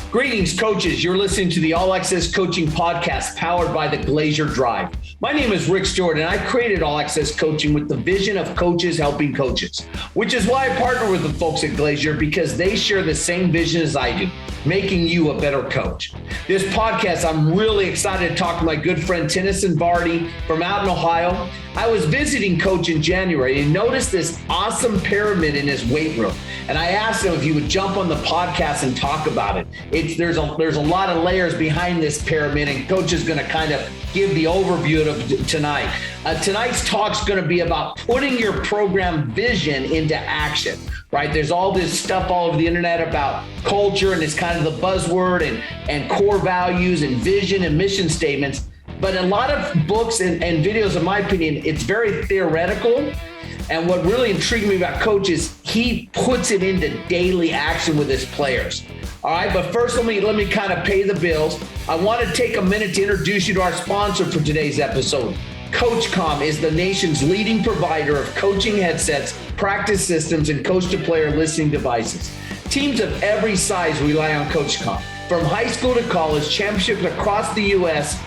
Greetings, coaches. You're listening to the All Access Coaching Podcast powered by the Glazier Drive. My name is Rick Stewart, and I created All Access Coaching with the vision of coaches helping coaches, which is why I partner with the folks at Glazier, because they share the same vision as I do, making you a better coach. This podcast, I'm really excited to talk to my good friend Tennyson Varney from out in Ohio. I was visiting Coach in January and noticed this awesome pyramid in his weight room. And I asked him if he would jump on the podcast and talk about it. There's a lot of layers behind this pyramid, and Coach is going to kind of give the overview of tonight. Tonight's talk's going to be about putting your program vision into action, right? There's all this stuff all over the internet about culture, and it's kind of the buzzword and core values and vision and mission statements. But a lot of books and videos, in my opinion, it's very theoretical. And what really intrigued me about Coach is he puts it into daily action with his players. All right, but first let me kind of pay the bills. I want to take a minute to introduce you to our sponsor for today's episode. CoachCom is the nation's leading provider of coaching headsets, practice systems, and coach-to-player listening devices. Teams of every size rely on CoachCom. From high school to college, championships across the U.S.,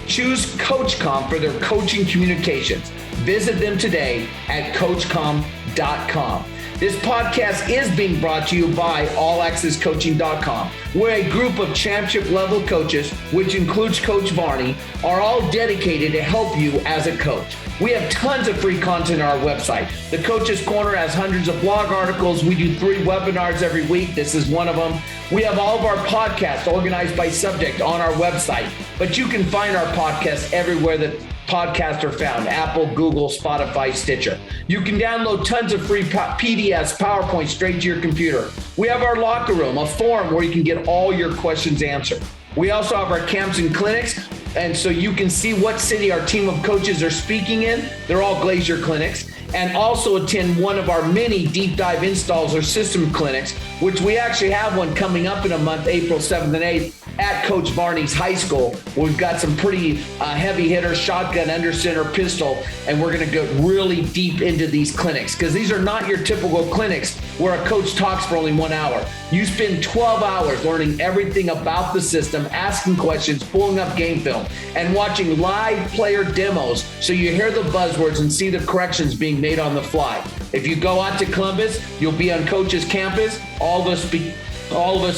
choose CoachCom for their coaching communications. Visit them today at coachcom.com. This podcast is being brought to you by allaccesscoaching.com, where a group of championship-level coaches, which includes Coach Varney, are all dedicated to help you as a coach. We have tons of free content on our website. The Coach's Corner has hundreds of blog articles. We do 3 webinars every week. This is one of them. We have all of our podcasts organized by subject on our website, but you can find our podcasts everywhere that podcasts are found: Apple, Google, Spotify, Stitcher. You can download tons of free PDFs, PowerPoint straight to your computer. We have our locker room, a forum where you can get all your questions answered. We also have our camps and clinics, and so you can see what city our team of coaches are speaking in. They're all Glazier clinics. And also attend one of our many deep dive installs or system clinics, which we actually have one coming up in a month, April 7th and 8th, at Coach Varney's high school. We've got some pretty heavy hitters, shotgun, under center, pistol, and we're going to go really deep into these clinics, because these are not your typical clinics where a coach talks for only 1 hour. You spend 12 hours learning everything about the system, asking questions, pulling up game film, and watching live player demos so you hear the buzzwords and see the corrections being made on the fly. If you go out to Columbus, you'll be on Coach's campus. All of us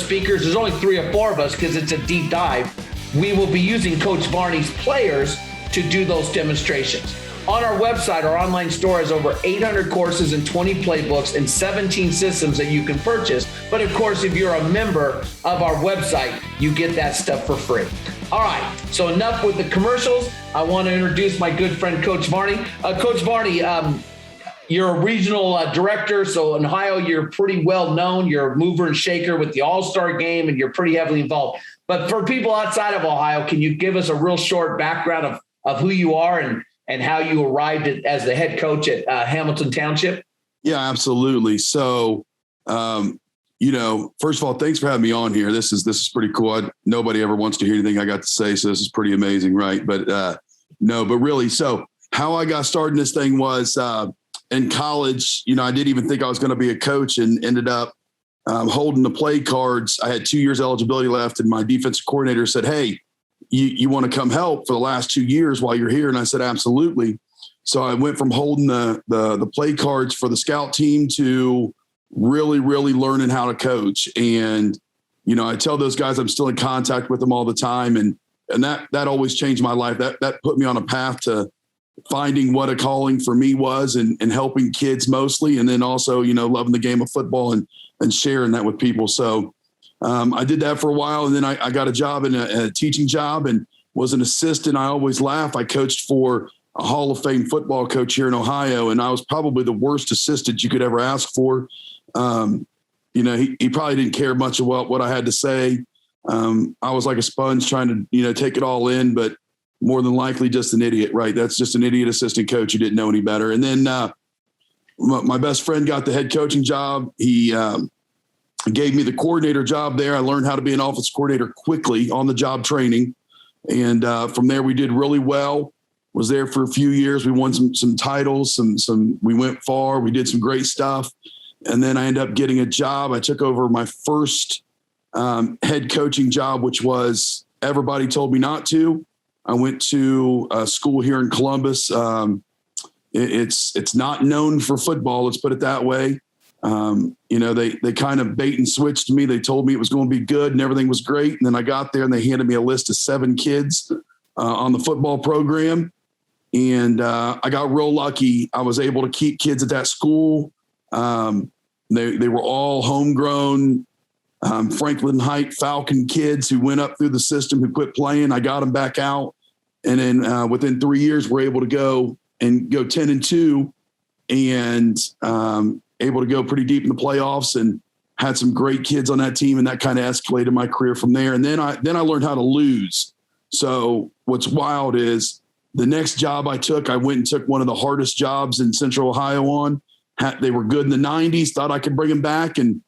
speakers, there's only 3 or 4 of us because it's a deep dive. We will be using Coach Varney's players to do those demonstrations. On our website, our online store has over 800 courses and 20 playbooks and 17 systems that you can purchase. But of course, if you're a member of our website, you get that stuff for free. All right, so enough with the commercials. I want to introduce my good friend, Coach Varney. Coach Varney, you're a regional director, so in Ohio, you're pretty well known. You're a mover and shaker with the All-Star game, and you're pretty heavily involved. But for people outside of Ohio, can you give us a real short background of who you are and how you arrived as the head coach at Hamilton Township? Yeah, absolutely. So, first of all, thanks for having me on here. This is pretty cool. Nobody ever wants to hear anything I got to say, so this is pretty amazing, right? But really, so how I got started in this thing was in college. I didn't even think I was going to be a coach, and ended up holding the play cards. I had 2 years eligibility left, and my defensive coordinator said, "Hey, you want to come help for the last 2 years while you're here?" And I said, "Absolutely." So I went from holding the play cards for the scout team to really, really learning how to coach. And, I tell those guys I'm still in contact with them all the time. And that always changed my life. That put me on a path to finding what a calling for me was, and helping kids mostly. And then also, loving the game of football and sharing that with people. So I did that for a while. And then I got a job in a teaching job and was an assistant. I always laugh. I coached for a Hall of Fame football coach here in Ohio, and I was probably the worst assistant you could ever ask for. He probably didn't care much about what I had to say. I was like a sponge trying to, take it all in, but more than likely just an idiot, right? That's just an idiot assistant coach who didn't know any better. And then my best friend got the head coaching job. He gave me the coordinator job there. I learned how to be an offensive coordinator quickly on the job training. And from there, we did really well. Was there for a few years. We won some titles, we went far. We did some great stuff. And then I ended up getting a job. I took over my first head coaching job, which was everybody told me not to. I went to a school here in Columbus. It's not known for football. Let's put it that way. They kind of bait and switched me. They told me it was going to be good and everything was great. And then I got there and they handed me a list of 7 kids on the football program. And I got real lucky. I was able to keep kids at that school. They were all homegrown Franklin Height Falcon kids who went up through the system, who quit playing. I got them back out. And then within 3 years, we're able to go 10-2 and able to go pretty deep in the playoffs and had some great kids on that team. And that kind of escalated my career from there. And then I learned how to lose. So what's wild is the next job I took, I went and took one of the hardest jobs in Central Ohio on. They were good in the 90s, thought I could bring them back. And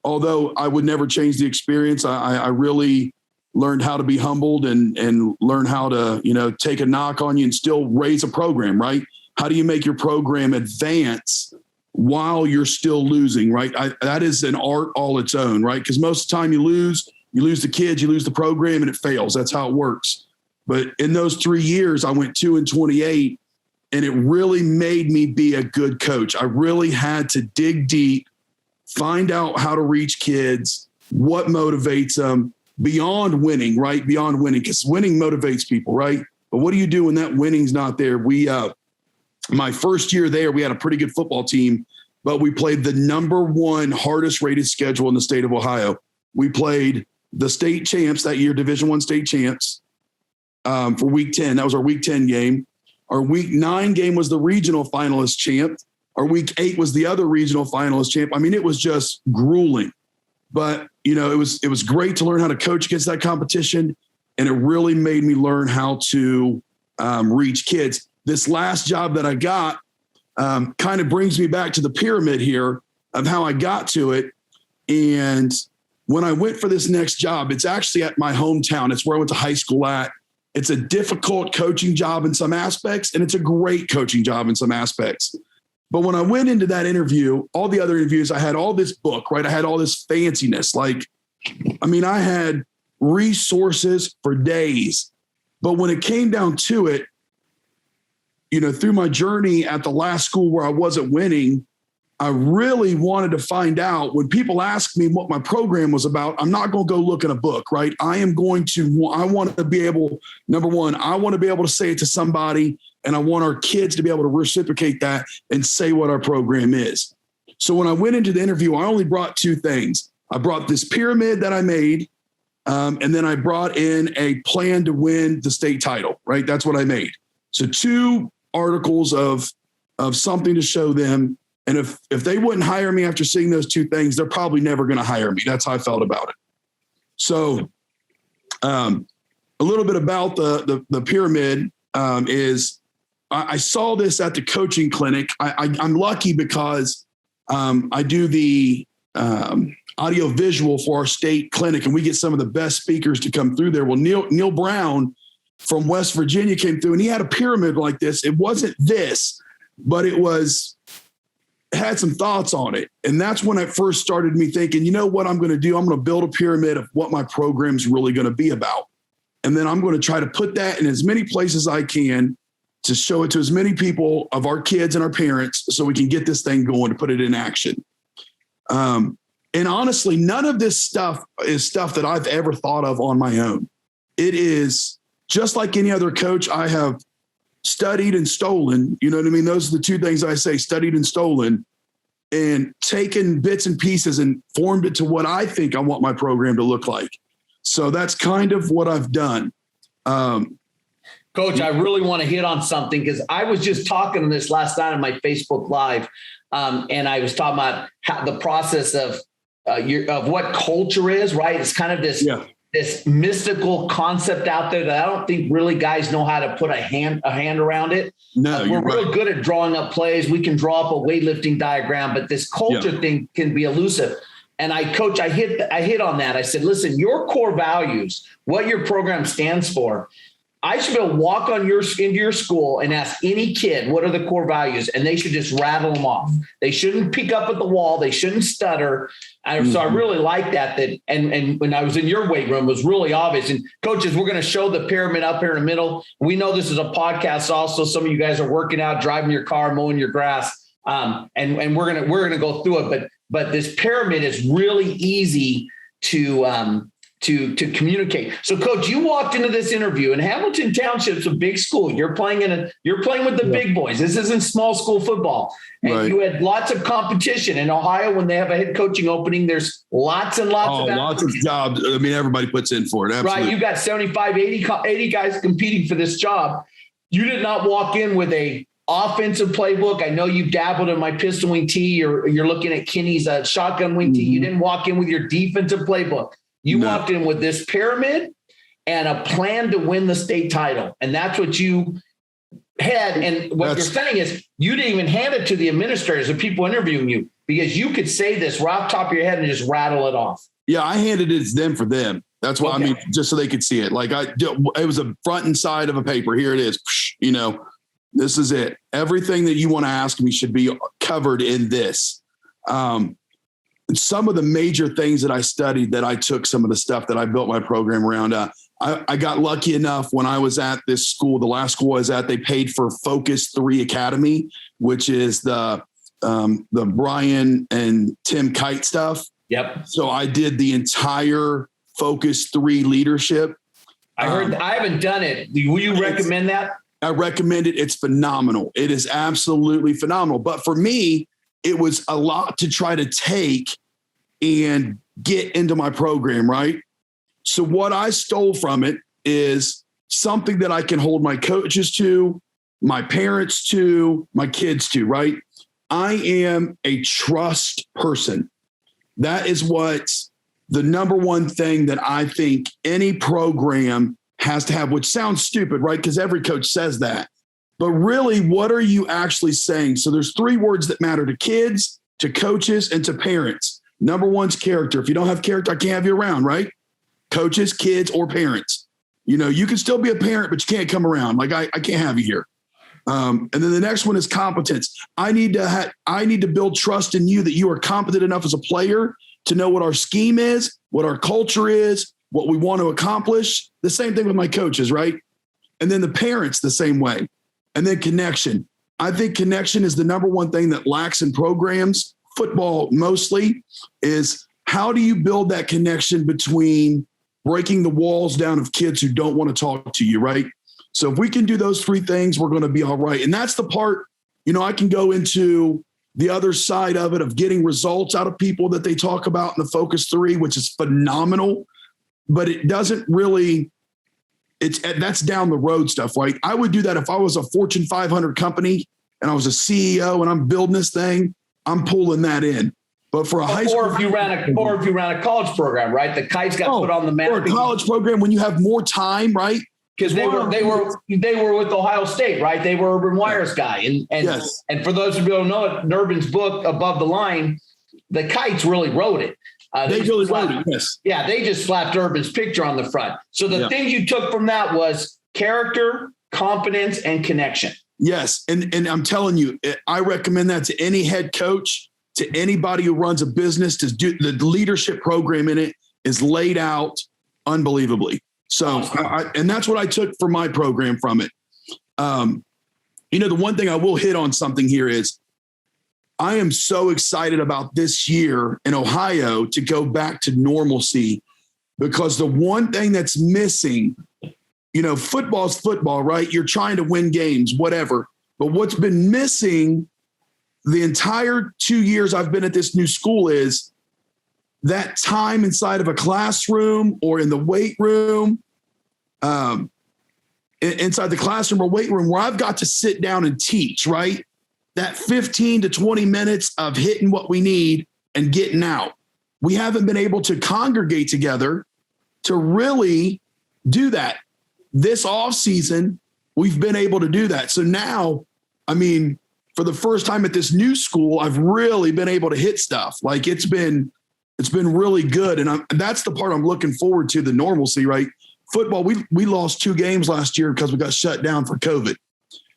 although I would never change the experience, I really learned how to be humbled and learn how to, take a knock on you and still raise a program, right? How do you make your program advance while you're still losing, right? That is an art all its own, right? Because most of the time you lose the kids, you lose the program, and it fails. That's how it works. But in those 3 years, I went 2-28, and it really made me be a good coach. I really had to dig deep, find out how to reach kids, what motivates them beyond winning, right? Beyond winning, because winning motivates people, right? But what do you do when that winning's not there? My first year there, we had a pretty good football team, but we played the number 1 hardest rated schedule in the state of Ohio. We played the state champs that year, Division I state champs, for week 10. That was our week 10 game. Our week 9 game was the regional finalist champ. Our week 8 was the other regional finalist champ. I mean, it was just grueling, but it was great to learn how to coach against that competition. And it really made me learn how to reach kids. This last job that I got kind of brings me back to the pyramid here of how I got to it. And when I went for this next job, it's actually at my hometown. It's where I went to high school at. It's a difficult coaching job in some aspects, and it's a great coaching job in some aspects. But when I went into that interview, all the other interviews, I had all this book, right? I had all this fanciness. I had resources for days. But when it came down to it, through my journey at the last school where I wasn't winning, I really wanted to find out. When people ask me what my program was about, I'm not going to go look in a book, right? I want to be able, number one, I want to be able to say it to somebody, and I want our kids to be able to reciprocate that and say what our program is. So when I went into the interview, I only brought 2 things. I brought this pyramid that I made, and then I brought in a plan to win the state title, right? That's what I made. So 2 articles of something to show them. And if they wouldn't hire me after seeing those 2 things, they're probably never going to hire me. That's how I felt about it. So a little bit about the pyramid is I saw this at the coaching clinic. I'm lucky because I do the audio visual for our state clinic, and we get some of the best speakers to come through there. Well, Neil Brown from West Virginia came through, and he had a pyramid like this. It wasn't this, but it had some thoughts on it. And that's when I first started me thinking, you know what I'm going to do? I'm going to build a pyramid of what my program's really going to be about. And then I'm going to try to put that in as many places as I can to show it to as many people of our kids and our parents so we can get this thing going, to put it in action. And honestly, none of this stuff is stuff that I've ever thought of on my own. It is just like any other coach. I have studied and stolen, you know what I mean? Those are the 2 things I say: studied and stolen, and taken bits and pieces and formed it to what I think I want my program to look like. So that's kind of what I've done. Coach, I really want to hit on something, because I was just talking on this last night on my Facebook Live, and I was talking about the process of what culture is, right? It's kind of this mystical concept out there that I don't think really guys know how to put a hand around it. No, we're right. real good at drawing up plays. We can draw up a weightlifting diagram, but this culture thing can be elusive. And I hit on that. I said, listen, your core values, what your program stands for, I should be able to walk into your school and ask any kid, what are the core values? And they should just rattle them off. They shouldn't pick up at the wall. They shouldn't stutter. So I really like that. And when I was in your weight room, it was really obvious. And coaches, we're going to show the pyramid up here in the middle. We know this is a podcast. Also, some of you guys are working out, driving your car, mowing your grass. And we're going to go through it. But this pyramid is really easy to communicate. So, Coach, you walked into this interview, and Hamilton Township's a big school. You're playing with the big boys. This isn't small school football. And you had lots of competition in Ohio. When they have a head coaching opening, there's lots and lots of jobs. I mean, everybody puts in for it. Absolutely. Right. You got 75, 80 guys competing for this job. You did not walk in with a offensive playbook. I know you dabbled in my pistol wing tee. You're looking at Kenny's shotgun wing tee. You didn't walk in with your defensive playbook. You walked in with this pyramid and a plan to win the state title. And that's what you had. And what you're saying is you didn't even hand it to the administrators, the people interviewing you, because you could say this right off the top of your head and just rattle it off. Yeah, I handed it to them for them. That's why, I mean, just so they could see it. Like it was a front and side of a paper. Here it is. This is it. Everything that you want to ask me should be covered in this. Some of the major things that I studied, that I took some of the stuff that I built my program around. I got lucky enough when I was at this school, the last school I was at, they paid for Focus 3 Academy, which is the Brian and Tim Kite stuff. Yep. So I did the entire Focus 3 leadership. I heard. I haven't done it. Will you recommend that? I recommend it. It's phenomenal. It is absolutely phenomenal. But for me, it was a lot to try to take and get into my program, right? So what I stole from it is something that I can hold my coaches to, my parents to, my kids to, right? I am a trust person. That is what the number one thing that I think any program has to have, which sounds stupid, right? Because every coach says that. But really, what are you actually saying? So there's 3 words that matter to kids, to coaches, and to parents. Number one's character. If you don't have character, I can't have you around, right? Coaches, kids, or parents. You can still be a parent, but you can't come around. Like I can't have you here. And then the next one is competence. I need to build trust in you that you are competent enough as a player to know what our scheme is, what our culture is, what we want to accomplish. The same thing with my coaches, right? And then the parents the same way. And then connection. I think connection is the number one thing that lacks in programs, football mostly, is how do you build that connection between breaking the walls down of kids who don't want to talk to you, right? So if we can do those 3 things, we're going to be all right. And that's the part, I can go into the other side of it, of getting results out of people that they talk about in the Focus 3, which is phenomenal, but it doesn't really, that's down the road stuff, right? I would do that if I was a Fortune 500 company and I was a CEO and I'm building this thing, I'm pulling that in. But for a high school, or if you ran a college program, right? The Kites got put on the map. Or a college program when you have more time, right? Because they were with Ohio State, right? They were Urban Meyer's guy, and for those who don't know it, in Urban's book Above the Line, the Kites really wrote it. They really wrote it. Yes. Yeah, they just slapped Urban's picture on the front. So the thing you took from that was character, competence, and connection. Yes, and I'm telling you, I recommend that to any head coach, to anybody who runs a business. To do the leadership program in it is laid out unbelievably. So, and that's what I took for my program from it. The one thing I will hit on something here is I am so excited about this year in Ohio to go back to normalcy, because the one thing that's missing, football's football, right? You're trying to win games, whatever. But what's been missing the entire 2 years I've been at this new school is that time inside of a classroom or in the weight room, inside the classroom or weight room, where I've got to sit down and teach, right? That 15 to 20 minutes of hitting what we need and getting out. We haven't been able to congregate together to really do that. This off season, we've been able to do that. So now, for the first time at this new school, I've really been able to hit stuff. Like it's been really good. And that's the part I'm looking forward to, the normalcy, right? football, we lost 2 games last year because we got shut down for COVID.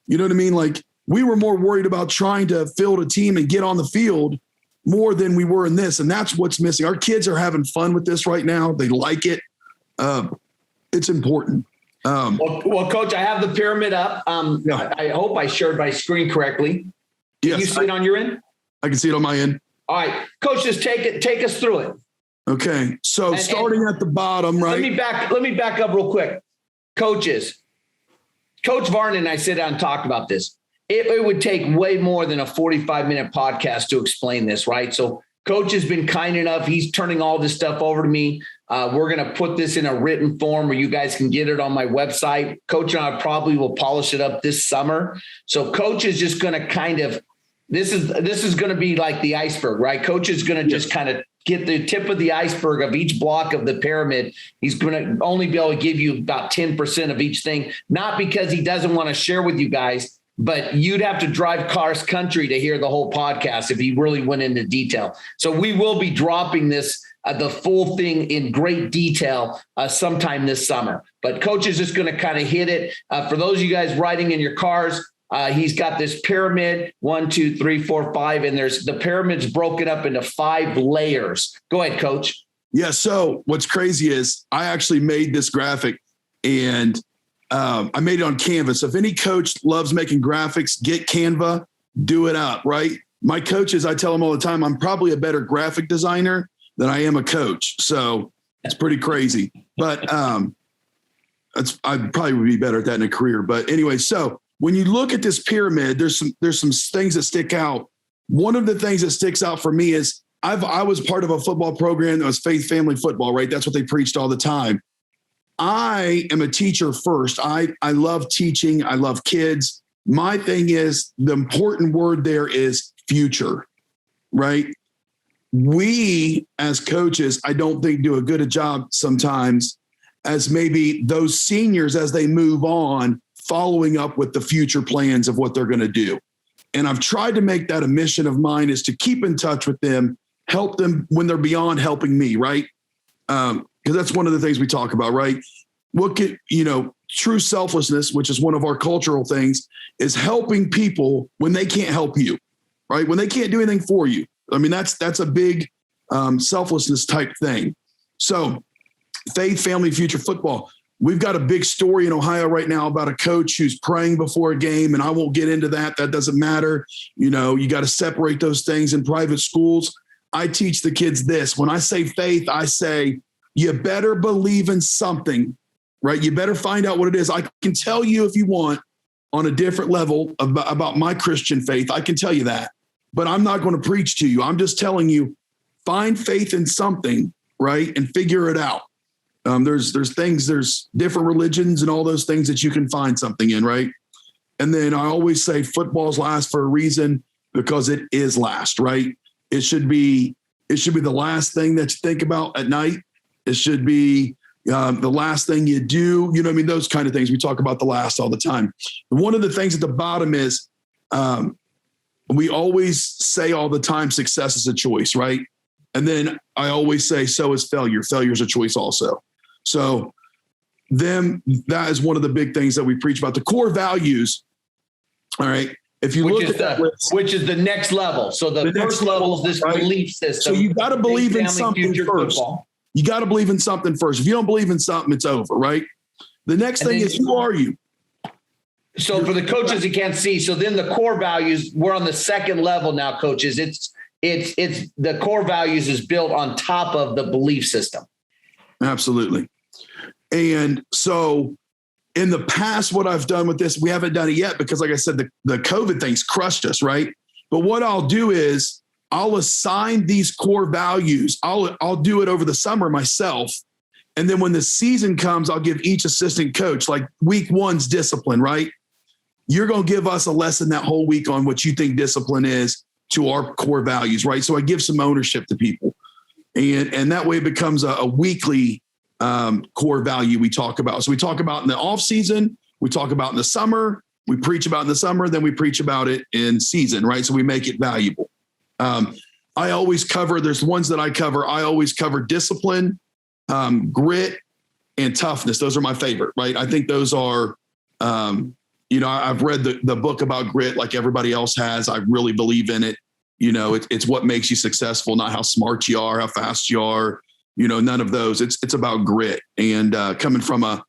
You know what I mean? Like, we were more worried about trying to field a team and get on the field more than we were in this. And that's what's missing. Our kids are having fun with this right now. They like it. It's important. Well, Coach, I have the pyramid up. Yeah. I hope I shared my screen correctly. Can you see it on your end? I can see it on my end. All right, Coach, just take us through it. Okay. So starting at the bottom, right? Let me back up real quick. Coaches, Coach Varney and I sit down and talk about this. It would take way more than a 45-minute podcast to explain this, right? So Coach has been kind enough. He's turning all this stuff over to me. We're going to put this in a written form where you guys can get it on my website. Coach and I probably will polish it up this summer. So Coach is just going to kind of, this is going to be like the iceberg, right? Coach is going to just kind of get the tip of the iceberg of each block of the pyramid. He's going to only be able to give you about 10% of each thing, not because he doesn't want to share with you guys, but you'd have to drive cross country to hear the whole podcast if he really went into detail. So we will be dropping this, the full thing in great detail sometime this summer. But Coach is just going to kind of hit it. For those of you guys riding in your cars, he's got this pyramid, 1, 2, 3, 4, 5, and there's the pyramid's broken up into 5 layers. Go ahead, Coach. Yeah. So what's crazy is I actually made this graphic and I made it on Canva. So if any coach loves making graphics, get Canva, do it up, right? My coaches, I tell them all the time, I'm probably a better graphic designer than I am a coach. So it's pretty crazy, but I probably would be better at that in a career. But anyway, so when you look at this pyramid, there's some things that stick out. One of the things that sticks out for me is I was part of a football program that was faith family football, right? That's what they preached all the time. I am a teacher first. I love teaching. I love kids. My thing is the important word there is future, right? We as coaches, I don't think do a good a job sometimes as maybe those seniors as they move on, following up with the future plans of what they're going to do. And I've tried to make that a mission of mine is to keep in touch with them, help them when they're beyond helping me, right? Because that's one of the things we talk about, right? True selflessness, which is one of our cultural things, is helping people when they can't help you, right? When they can't do anything for you. I mean, that's a big selflessness type thing. So faith, family, future football. We've got a big story in Ohio right now about a coach who's praying before a game, and I won't get into that. That doesn't matter. You got to separate those things in private schools. I teach the kids this. When I say faith, I say, you better believe in something, right? You better find out what it is. I can tell you if you want on a different level about my Christian faith. I can tell you that, but I'm not going to preach to you. I'm just telling you, find faith in something, right? And figure it out. There's different religions and all those things that you can find something in, right? And then I always say football's last for a reason because it is last, right? It should be the last thing that you think about at night. It should be the last thing you do. You know what I mean? Those kind of things. We talk about the last all the time. And one of the things at the bottom is we always say all the time, success is a choice, right? And then I always say, so is failure. Failure is a choice also. So that is one of the big things that we preach about. The core values, all right? If you look at that list, which is the next level. So the first level is this belief system. So you got to believe in something first. Football. You got to believe in something first. If you don't believe in something, it's over, right? The next thing is, who are you? So for the coaches who can't see, so then the core values, we're on the second level now, coaches. It's the core values is built on top of the belief system. Absolutely. And so in the past, what I've done with this, we haven't done it yet because, like I said, the COVID thing's crushed us, right? But what I'll do is I'll assign these core values. I'll do it over the summer myself. And then when the season comes, I'll give each assistant coach, like week 1's discipline, right? You're going to give us a lesson that whole week on what you think discipline is to our core values, right? So I give some ownership to people. And that way it becomes a weekly core value we talk about. So we talk about in the off season, we talk about in the summer, we preach about in the summer, then we preach about it in season, right? So we make it valuable. I always cover, there's ones that I cover. I always cover discipline, grit, and Toughness. Those are my favorite, right? I think those are, I've read the book about grit like everybody else has. I really believe in it. It's what makes you successful, not how smart you are, how fast you are, none of those. It's about grit. And coming from a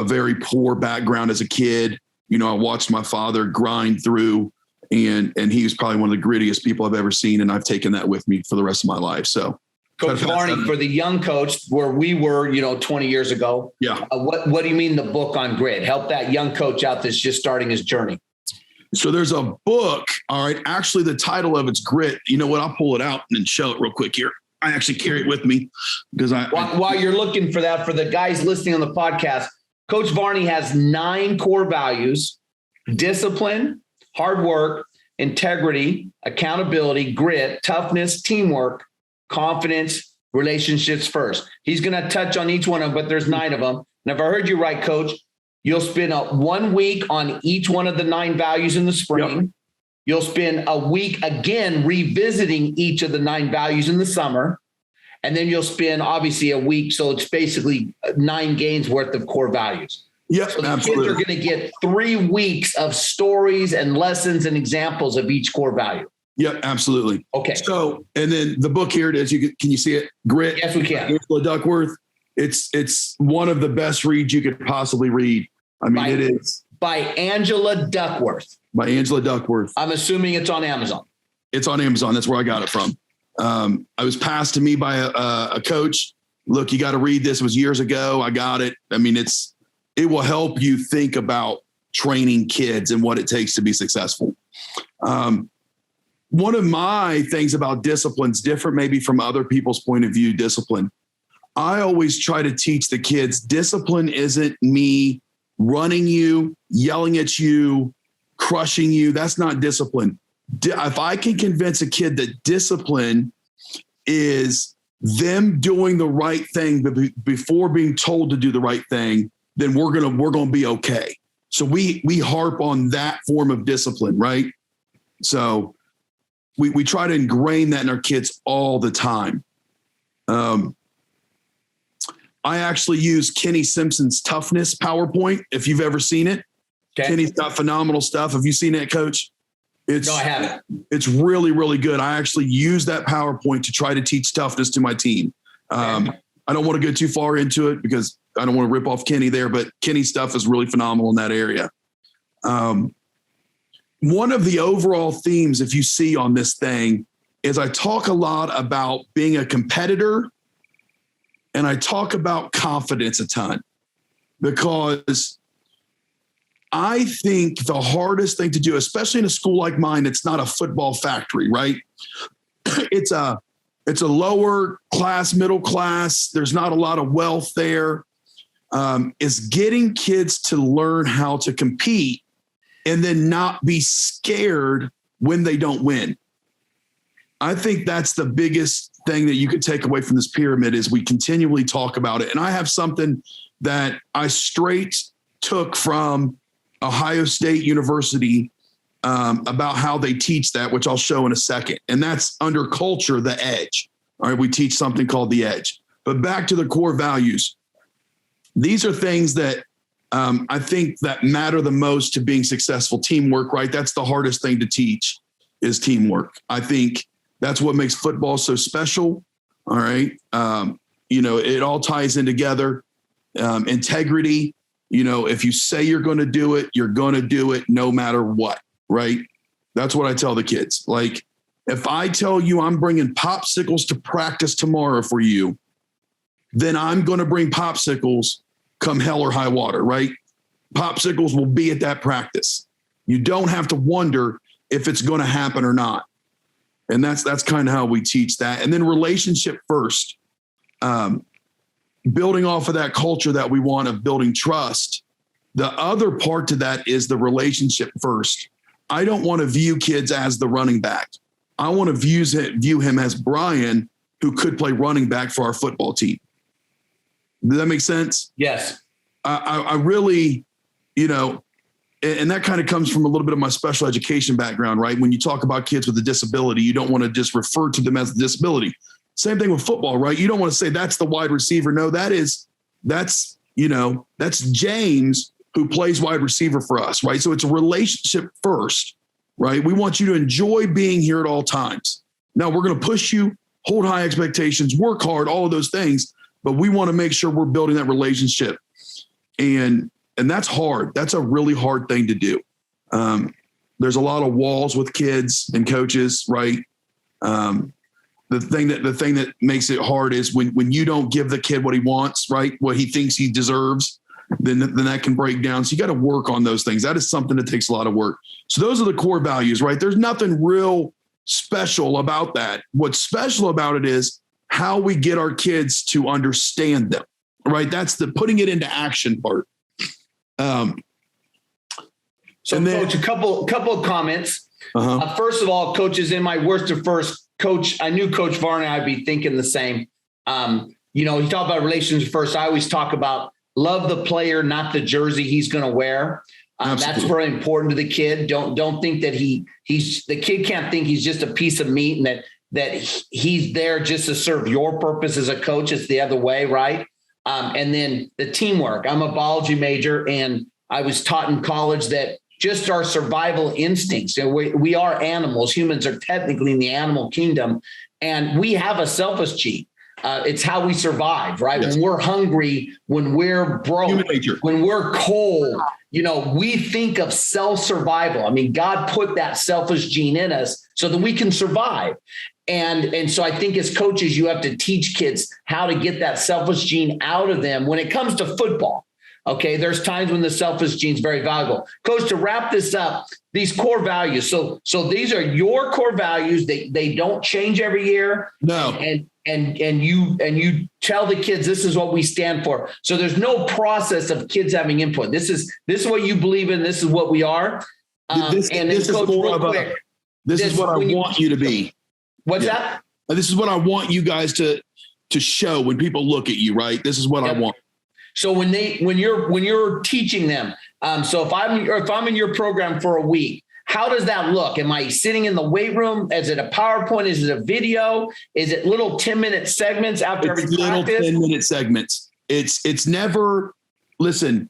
very poor background as a kid, I watched my father grind through, and he was probably one of the grittiest people I've ever seen. And I've taken that with me for the rest of my life. So Coach Varney, for the young coach where we were, 20 years ago. Yeah. What do you mean the book on grit? Help that young coach out that's just starting his journey. So there's a book. All right. Actually, the title of it's Grit. You know what? I'll pull it out and show it real quick here. I actually carry it with me because while you're looking for that, for the guys listening on the podcast, Coach Varney has 9 core values: discipline, hard work, integrity, accountability, grit, toughness, teamwork, confidence, relationships first. He's going to touch on each one of them, but there's 9 of them. And if I heard you right, Coach, you'll spend 1 week on each one of the 9 values in the spring. Yep. You'll spend a week again revisiting each of the 9 values in the summer. And then you'll spend obviously a week. So it's basically 9 games worth of core values. Yep, so the absolutely. kids are going to get 3 weeks of stories and lessons and examples of each core value. Yep, absolutely. Okay. So, and then the book here it is. Can you see it? Grit. Yes, we can. Angela Duckworth. It's one of the best reads you could possibly read. I mean, it is by Angela Duckworth. By Angela Duckworth. I'm assuming it's on Amazon. It's on Amazon. That's where I got it from. I was passed to me by a coach. Look, you got to read this. It was years ago. I got it. I mean, it will help you think about training kids and what it takes to be successful. One of my things about discipline's different maybe from other people's point of view. Discipline. I always try to teach the kids discipline isn't me running you, yelling at you, crushing you. That's not discipline. If I can convince a kid that discipline is them doing the right thing before being told to do the right thing, then we're gonna be okay. So we harp on that form of discipline, right? So we try to ingrain that in our kids all the time. I actually use Kenny Simpson's Toughness PowerPoint. If you've ever seen it, okay. Kenny's got phenomenal stuff. Have you seen it, Coach? No, I haven't. It's really, really good. I actually use that PowerPoint to try to teach toughness to my team. I don't want to go too far into it because I don't want to rip off Kenny there, but Kenny's stuff is really phenomenal in that area. One of the overall themes, if you see on this thing, is I talk a lot about being a competitor. And I talk about confidence a ton because I think the hardest thing to do, especially in a school like mine, it's not a football factory, right? It's a lower class, middle class. There's not a lot of wealth there. Is getting kids to learn how to compete and then not be scared when they don't win. I think that's the biggest thing that you could take away from this pyramid is we continually talk about it. And I have something that I straight took from Ohio State University about how they teach that, which I'll show in a second. And that's under culture, the edge. All right. We teach something called the edge, but back to the core values. These are things that I think that matter the most to being successful. Teamwork, right? That's the hardest thing to teach is teamwork. I think that's what makes football so special. All right. It all ties in together. Integrity, if you say you're going to do it, you're going to do it no matter what. Right. That's what I tell the kids. Like, if I tell you I'm bringing popsicles to practice tomorrow for you, then I'm going to bring popsicles come hell or high water. Right. Popsicles will be at that practice. You don't have to wonder if it's going to happen or not. And that's kind of how we teach that. And then relationship first, building off of that culture that we want of building trust. The other part to that is the relationship first. I don't want to view kids as the running back. I want to view him as Brian, who could play running back for our football team. Does that make sense? Yes. I really, and that kind of comes from a little bit of my special education background, right? When you talk about kids with a disability, you don't want to just refer to them as a disability. Same thing with football, right? You don't want to say that's the wide receiver. No, that's James who plays wide receiver for us, right? So it's a relationship first, right? We want you to enjoy being here at all times. Now we're going to push you, hold high expectations, work hard, all of those things, but we want to make sure we're building that relationship. And that's hard. That's a really hard thing to do. There's a lot of walls with kids and coaches, right? The thing that makes it hard is when you don't give the kid what he wants, right? What he thinks he deserves, then that can break down. So you got to work on those things. That is something that takes a lot of work. So those are the core values, right? There's nothing real special about that. What's special about it is how we get our kids to understand them, right? That's the putting it into action part. So Coach, a couple of comments. First of all, coaches, in my worst of first, Coach, I knew Coach Varney, I'd be thinking the same. He talked about relations first. I always talk about love the player, not the jersey he's going to wear. That's very important to the kid. Don't think that the kid can't think he's just a piece of meat and that he's there just to serve your purpose as a coach. It's the other way, right? And then the teamwork. I'm a biology major, and I was taught in college that just our survival instincts. We are animals. Humans are technically in the animal kingdom, and we have a selfish gene. It's how we survive, right? Yes. When we're hungry, when we're broke, when we're cold, we think of self-survival. I mean, God put that selfish gene in us so that we can survive. And so I think as coaches, you have to teach kids how to get that selfish gene out of them when it comes to football. Okay, there's times when the selfish gene is very valuable. Coach, to wrap this up, these core values. So these are your core values. They don't change every year. No. And you tell the kids this is what we stand for. So there's no process of kids having input. This is what you believe in. This is what we are. This is what I want you to be. What's that? This is what I want you guys to show when people look at you, right? This is what I want. So when you're teaching them, so if I'm in your program for a week, how does that look? Am I sitting in the weight room? Is it a PowerPoint? Is it a video? Is it little 10-minute segments after every practice? Little 10-minute segments. It's never. Listen,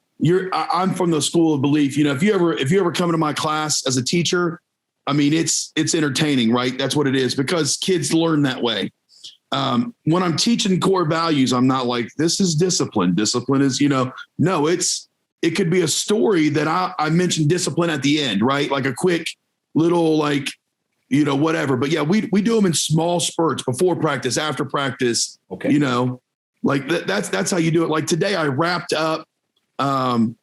I'm from the school of belief. If you ever come into my class as a teacher, I mean it's entertaining, right? That's what it is, because kids learn that way. When I'm teaching core values, I'm not like, this is discipline. Discipline is, no, it could be a story that I mentioned discipline at the end, right? Like a quick little, whatever. But yeah, we do them in small spurts before practice, after practice, okay. That's how you do it. Like today I wrapped up, I'm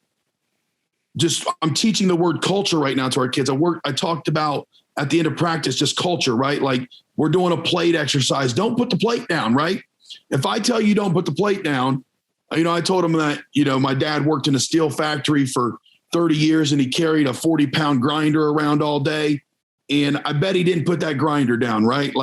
teaching the word culture right now to our kids. I talked about at the end of practice, just culture, right? Like we're doing a plate exercise. Don't put the plate down, right? If I tell you don't put the plate down, I told him that, my dad worked in a steel factory for 30 years and he carried a 40-pound grinder around all day. And I bet he didn't put that grinder down, right?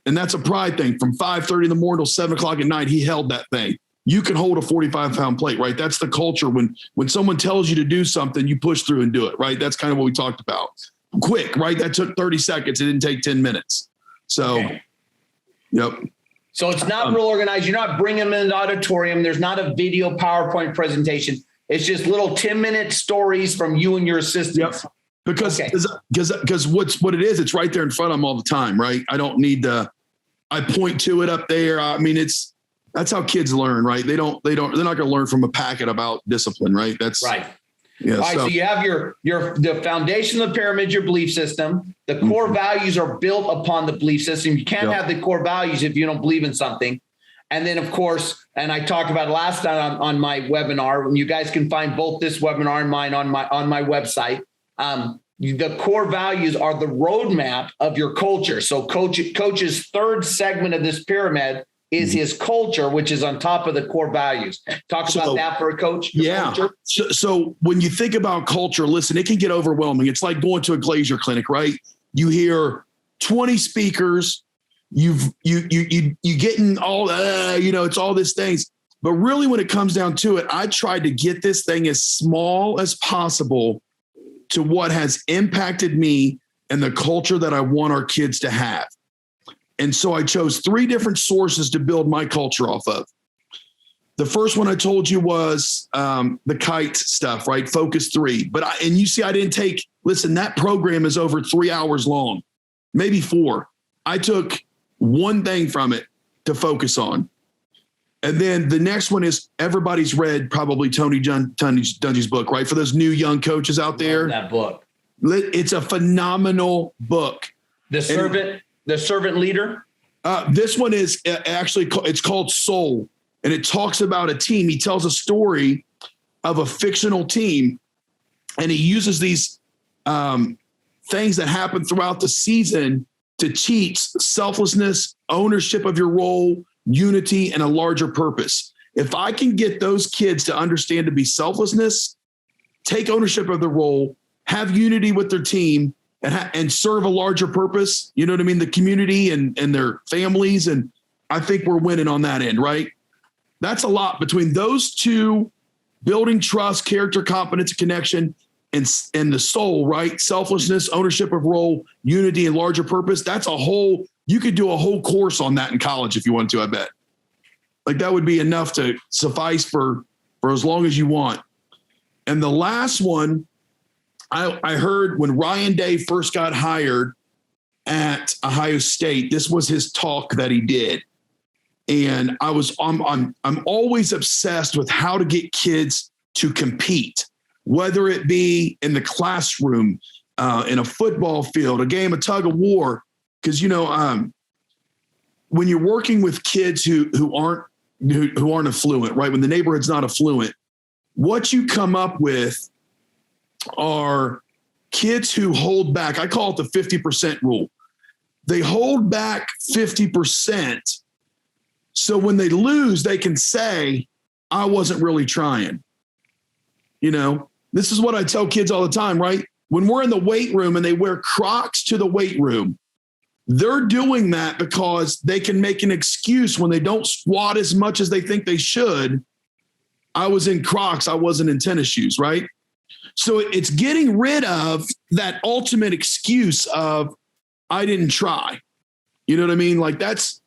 And that's a pride thing. From 5:30 in the morning till 7 o'clock at night, he held that thing. You can hold a 45-pound plate, right? That's the culture. When someone tells you to do something, you push through and do it, right? That's kind of what we talked about. Quick, right? That took 30 seconds. It didn't take 10 minutes. So, okay. Yep. So it's not real organized. You're not bringing them in the auditorium. There's not a video PowerPoint presentation. It's just little 10-minute stories from you and your assistants. Yep. Because what it is, it's right there in front of them all the time, right? I don't need I point to it up there. I mean, that's how kids learn, right? They're not going to learn from a packet about discipline, right? That's right. Yeah, all right, so you have the foundation of the pyramid, your belief system. The core values are built upon the belief system. You can't have the core values if you don't believe in something. And then, of course, and I talked about it last time on my webinar, and you guys can find both this webinar and mine on my website. The core values are the roadmap of your culture. So coach's third segment of this pyramid is his culture, which is on top of the core values. Talk about that for a coach. Yeah. So when you think about culture, listen, it can get overwhelming. It's like going to a Glazier clinic, right? You hear 20 speakers, you getting all, it's all these things. But really when it comes down to it, I tried to get this thing as small as possible to what has impacted me and the culture that I want our kids to have. And so I chose 3 different sources to build my culture off of. The first one I told you was the kite stuff, right? Focus 3. And you see, I didn't listen, that program is over 3 hours long, maybe 4. I took one thing from it to focus on. And then the next one is, everybody's read probably Tony Dungy's book, right? For those new young coaches out there. That book. It's a phenomenal book. The Servant Leader. This one is actually, it's called Soul. And it talks about a team. He tells a story of a fictional team, and he uses these things that happen throughout the season to teach selflessness, ownership of your role, unity, and a larger purpose. If I can get those kids to understand to be selflessness, take ownership of the role, have unity with their team, and serve a larger purpose, you know what I mean? The community and their families. And I think we're winning on that end, right? That's a lot between those 2, building trust, character, competence, connection, and the soul, right? Selflessness, ownership of role, unity, and larger purpose. That's you could do a whole course on that in college if you want to, I bet. Like, that would be enough to suffice for as long as you want. And the last one, I heard when Ryan Day first got hired at Ohio State, this was his talk that he did. And I'm always obsessed with how to get kids to compete, whether it be in the classroom, in a football field, a game of tug of war. Because, when you're working with kids who aren't affluent, right? When the neighborhood's not affluent, what you come up with are kids who hold back. I call it the 50% rule. They hold back 50%. So when they lose, they can say, I wasn't really trying. This is what I tell kids all the time, right? When we're in the weight room and they wear Crocs to the weight room, they're doing that because they can make an excuse when they don't squat as much as they think they should. I was in Crocs, I wasn't in tennis shoes, right? So it's getting rid of that ultimate excuse of, I didn't try. You know what I mean? Like, that's,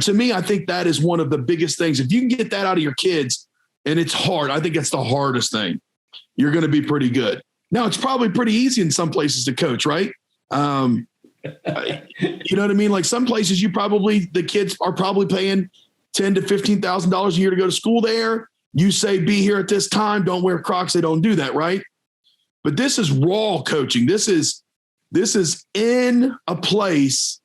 to me, I think that is one of the biggest things. If you can get that out of your kids, and it's hard, I think it's the hardest thing, you're going to be pretty good. Now, it's probably pretty easy in some places to coach, right? You know what I mean? Like, some places the kids are probably paying $10,000 to $15,000 a year to go to school there. You say, be here at this time, don't wear Crocs. They don't do that, right? But this is raw coaching. This is in a place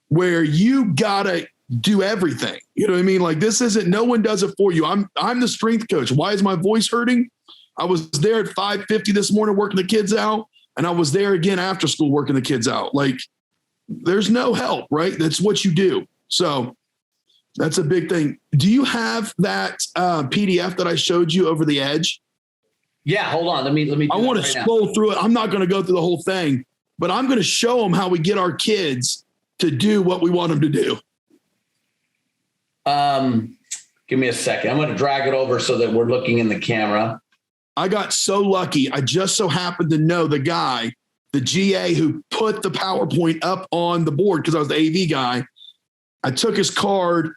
where you gotta do everything. You know what I mean? Like, this isn't, no one does it for you. I'm the strength coach. Why is my voice hurting? I was there at 5:50 this morning working the kids out, and I was there again after school working the kids out. Like, there's no help, right? That's what you do. So that's a big thing. Do you have that PDF that I showed you over the edge? Yeah, hold on. Let me. I want to scroll through it. I'm not going to go through the whole thing, but I'm going to show them how we get our kids to do what we want them to do. Give me a second. I'm going to drag it over so that we're looking in the camera. I got so lucky. I just so happened to know the guy, the GA who put the PowerPoint up on the board because I was the AV guy. I took his card.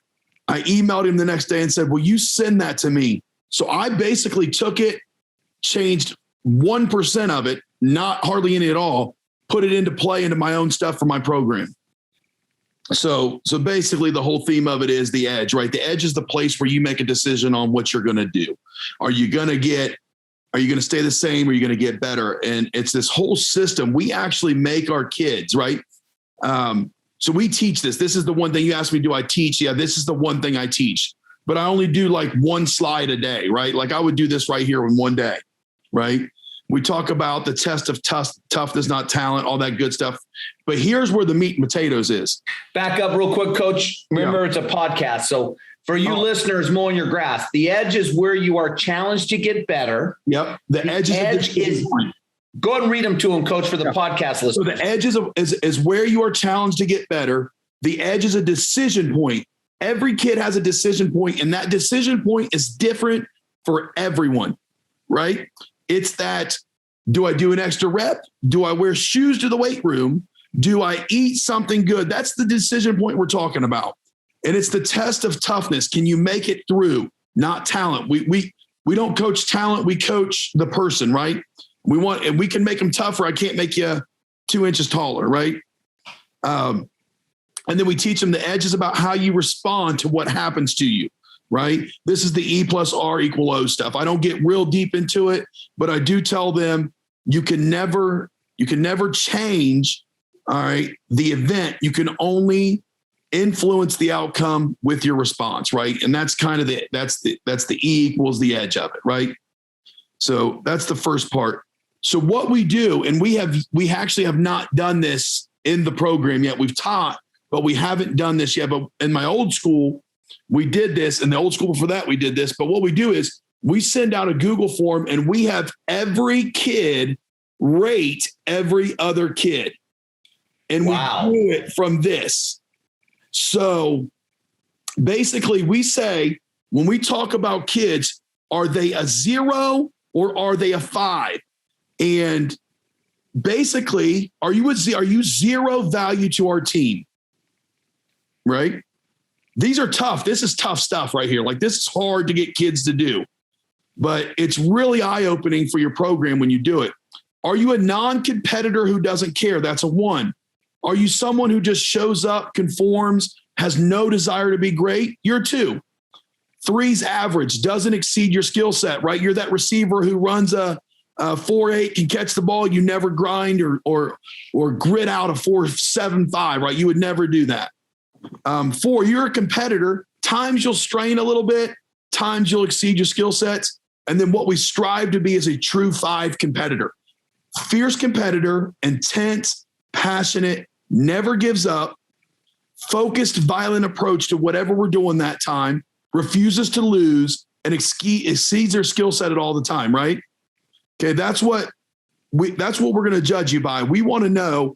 I emailed him the next day and said, will you send that to me? So I basically took it, changed 1% of it, not hardly any at all, put it into play into my own stuff for my program. So basically the whole theme of it is the edge, right? The edge is the place where you make a decision on what you're going to do. Are you going to stay the same? Or are you going to get better? And it's this whole system. We actually make our kids, right? So we teach this. This is the one thing you asked me, do I teach? Yeah, this is the one thing I teach, but I only do like one slide a day, right? Like I would do this right here in one day, right? We talk about the test of toughness, not talent, all that good stuff. But here's where the meat and potatoes is. Back up real quick, Coach. Remember, It's a podcast. So for you listeners mowing your grass, the edge is where you are challenged to get better. Yep. The edge is go ahead and read them to them, Coach, for the podcast listeners. So the edge is where you are challenged to get better. The edge is a decision point. Every kid has a decision point, and that decision point is different for everyone, right? It's that, do I do an extra rep? Do I wear shoes to the weight room? Do I eat something good? That's the decision point we're talking about. And it's the test of toughness. Can you make it through? Not talent. We don't coach talent. We coach the person, right? And we can make them tougher. I can't make you 2 inches taller, right? And then we teach them the edges about how you respond to what happens to you, right? This is the E plus R equal O stuff. I don't get real deep into it, but I do tell them you can never change, all right, the event. You can only influence the outcome with your response, right? And that's kind of that's the E equals the edge of it, right? So that's the first part. So what we do, and we actually have not done this in the program yet. We've taught, but we haven't done this yet. But in my old school, we did this. In the old school before that, we did this. But what we do is we send out a Google form and we have every kid rate every other kid. And we do it from this. So basically we say, when we talk about kids, are they a 0 or are they a 5? And basically, are you 0 value to our team? Right? These are tough. This is tough stuff right here. Like, this is hard to get kids to do, but it's really eye-opening for your program when you do it. Are you a non-competitor who doesn't care? That's a 1. Are you someone who just shows up, conforms, has no desire to be great? You're a 2. 3's average, doesn't exceed your skill set, right? You're that receiver who runs a 4.8, can catch the ball. You never grind or grit out a 4.75, right? You would never do that. 4, you're a competitor. Times you'll strain a little bit, times you'll exceed your skill sets. And then what we strive to be is a true 5 competitor. Fierce competitor, intense, passionate, never gives up, focused, violent approach to whatever we're doing that time, refuses to lose, and exceeds their skill set at all the time, right? Okay, that's what we're going to judge you by. We want to know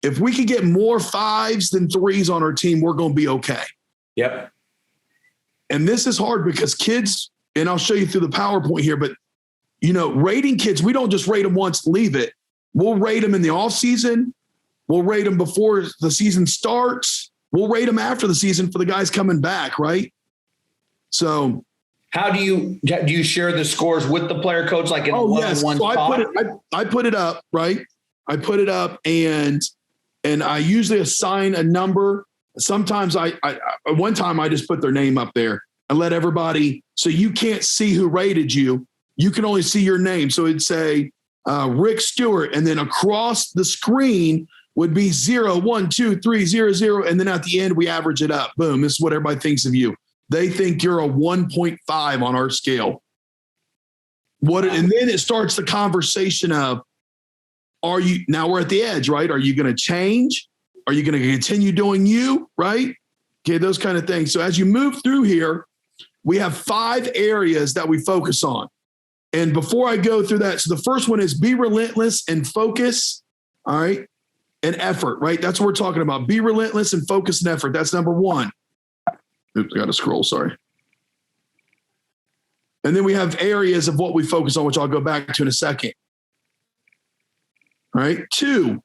if we could get more 5s than 3s on our team, we're going to be okay. Yep. And this is hard because kids, and I'll show you through the PowerPoint here, but rating kids, we don't just rate them once, leave it. We'll rate them in the off season. We'll rate them before the season starts. We'll rate them after the season for the guys coming back, right? So how do you share the scores with the player coach, like in one-on-one talk? I put it up, right? I put it up and I usually assign a number. Sometimes one time I just put their name up there and let everybody, so you can't see who rated you. You can only see your name. So it'd say Rick Stewart, and then across the screen would be 0, 1, 2, 3, 0, 0. And then at the end, we average it up. Boom. This is what everybody thinks of you. They think you're a 1.5 on our scale. And then it starts the conversation of, now we're at the edge, right? Are you going to change? Are you going to continue doing you, right? Okay, those kind of things. So as you move through here, we have 5 areas that we focus on. And before I go through that, so the first one is be relentless and focus, all right, and effort, right? That's what we're talking about. Be relentless and focus and effort. That's number 1. Oops, I got to scroll, sorry. And then we have areas of what we focus on, which I'll go back to in a second. All right, 2,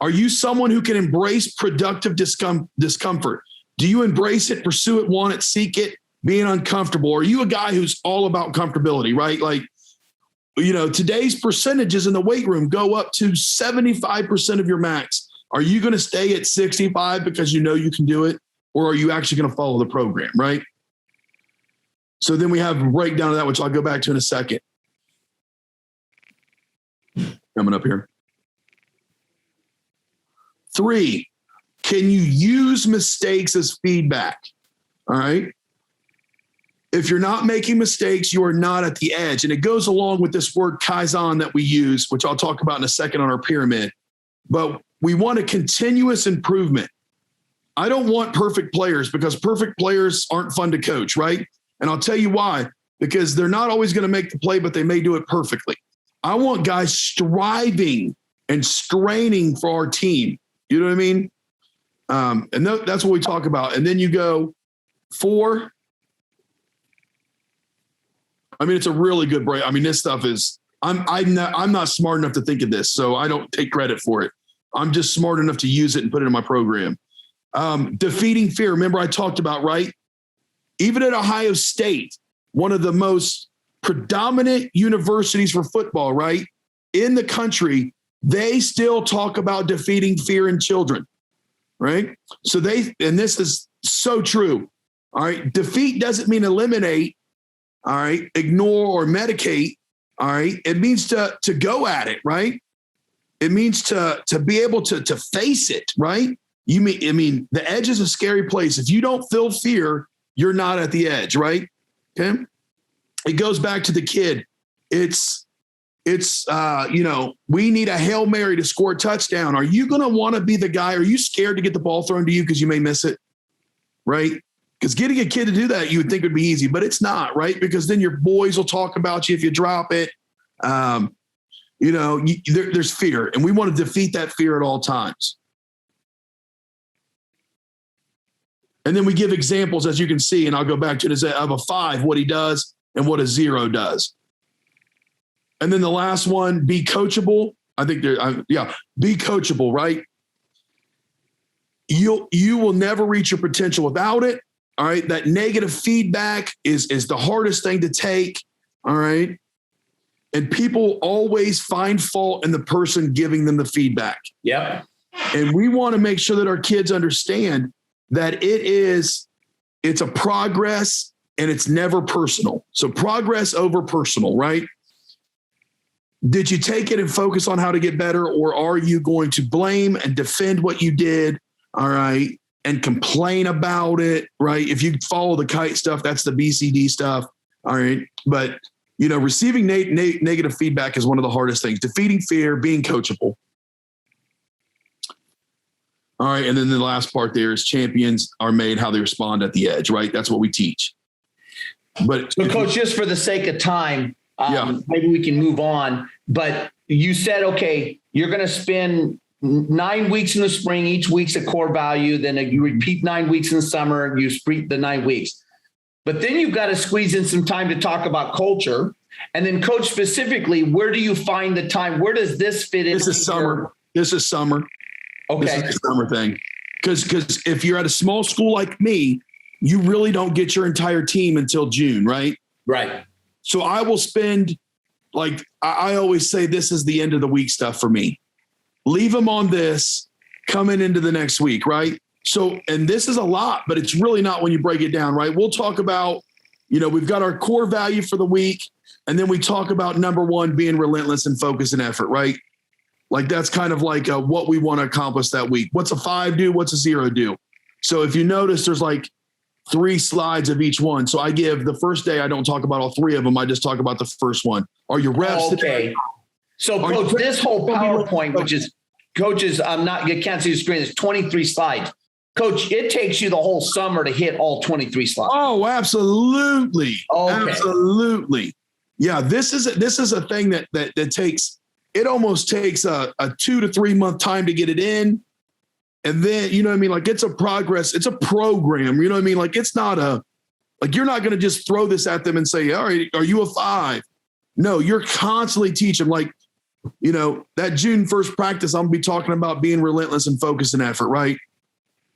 are you someone who can embrace productive discomfort? Do you embrace it, pursue it, want it, seek it, being uncomfortable? Are you a guy who's all about comfortability, right? Like, today's percentages in the weight room go up to 75% of your max. Are you going to stay at 65 because you know you can do it? Or are you actually going to follow the program, right? So then we have a breakdown of that, which I'll go back to in a second. Coming up here. 3, can you use mistakes as feedback? All right. If you're not making mistakes, you are not at the edge. And it goes along with this word Kaizen that we use, which I'll talk about in a second on our pyramid. But we want a continuous improvement. I don't want perfect players because perfect players aren't fun to coach, right? And I'll tell you why. Because they're not always going to make the play, but they may do it perfectly. I want guys striving and straining for our team. You know what I mean? And that's what we talk about. And then you go 4. I mean, it's a really good break. I mean, this stuff is, I'm not smart enough to think of this, so I don't take credit for it. I'm just smart enough to use it and put it in my program. Defeating fear. Remember I talked about, right? Even at Ohio State, one of the most predominant universities for football, right? In the country, they still talk about defeating fear in children, right? So and this is so true. All right. Defeat doesn't mean eliminate. All right. Ignore or medicate. All right. It means to go at it, right? It means to be able to face it, right? The edge is a scary place. If you don't feel fear, you're not at the edge, right? Okay. It goes back to the kid. It's we need a Hail Mary to score a touchdown. Are you going to want to be the guy? Are you scared to get the ball thrown to you because you may miss it? Right? Because getting a kid to do that, you would think would be easy, but it's not, right? Because then your boys will talk about you if you drop it. There's fear, and we want to defeat that fear at all times. And then we give examples, as you can see, and I'll go back to this of a 5, what he does and what a 0 does. And then the last one, be coachable. I think be coachable, right? You will never reach your potential without it. All right. That negative feedback is the hardest thing to take. All right. And people always find fault in the person giving them the feedback. Yep. And we want to make sure that our kids understand that it's a progress and it's never personal. So progress over personal, right? Did you take it and focus on how to get better, or are you going to blame and defend what you did? All right. And complain about it, right? If you follow the kite stuff, that's the BCD stuff. All right. But, receiving negative feedback is one of the hardest things. Defeating fear, being coachable. All right. And then the last part there is champions are made how they respond at the edge, right? That's what we teach. But so Coach, just for the sake of time, maybe we can move on. But you said, okay, you're going to spend 9 weeks in the spring, each week's a core value. Then you repeat 9 weeks in the summer, you repeat the 9 weeks. But then you've got to squeeze in some time to talk about culture. And then coach, specifically, where do you find the time? Where does this fit in? This is summer. Okay. This is the summer thing. Because if you're at a small school like me, you really don't get your entire team until June, right? Right. So I will spend, I always say, this is the end of the week stuff for me. Leave them on this coming into the next week, right? So, and this is a lot, but it's really not when you break it down, right? We'll talk about, we've got our core value for the week, and then we talk about number 1 being relentless and focus and effort, right? Like that's kind of like what we want to accomplish that week. What's a 5 do? What's a 0 do? So if you notice, there's 3 slides of each one. So I give the first day, I don't talk about all 3 of them. I just talk about the first one. Are your reps today? So coach, this whole PowerPoint, which is coaches, you can't see the screen. It's 23 slides. Coach, it takes you the whole summer to hit all 23 slides. Oh, absolutely. Okay. Absolutely. Yeah. This is a thing that takes, it almost takes a 2 to 3 month time to get it in. And then, it's a progress. It's a program. It's not you're not going to just throw this at them and say, all right, are you a 5? No, you're constantly teaching that June 1st practice. I'm going to be talking about being relentless and focus and effort. Right.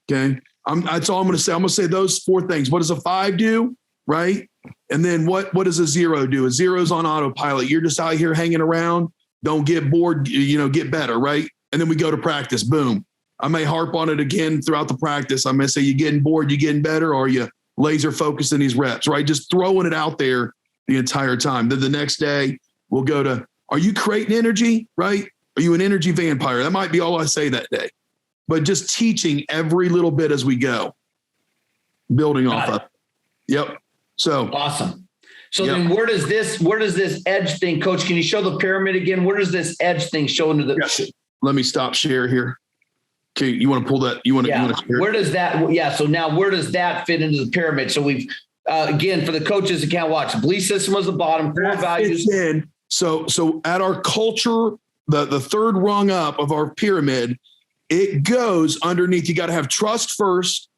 Okay. That's all I'm going to say. I'm going to say those 4 things. What does a 5 do? Right. And then what does a 0 do? A 0's on autopilot. You're just out here hanging around. Don't get bored, get better. Right. And then we go to practice. Boom. I may harp on it again throughout the practice. I may say, you getting bored, you getting better, or you laser focused in these reps, right? Just throwing it out there the entire time. Then the next day we'll go to, are you creating energy, right? Are you an energy vampire? That might be all I say that day, but just teaching every little bit as we go, building off of it. Yep. So awesome. So then where does this edge thing, coach, can you show the pyramid again? Where does this edge thing show into the, let me stop share here. Okay, you want to pull that? You want to share? Where does that? Yeah. So now, where does that fit into the pyramid? So we've again for the coaches that can't watch, belief system was the bottom, core values. So at our culture, the third rung up of our pyramid, it goes underneath. You got to have trust first.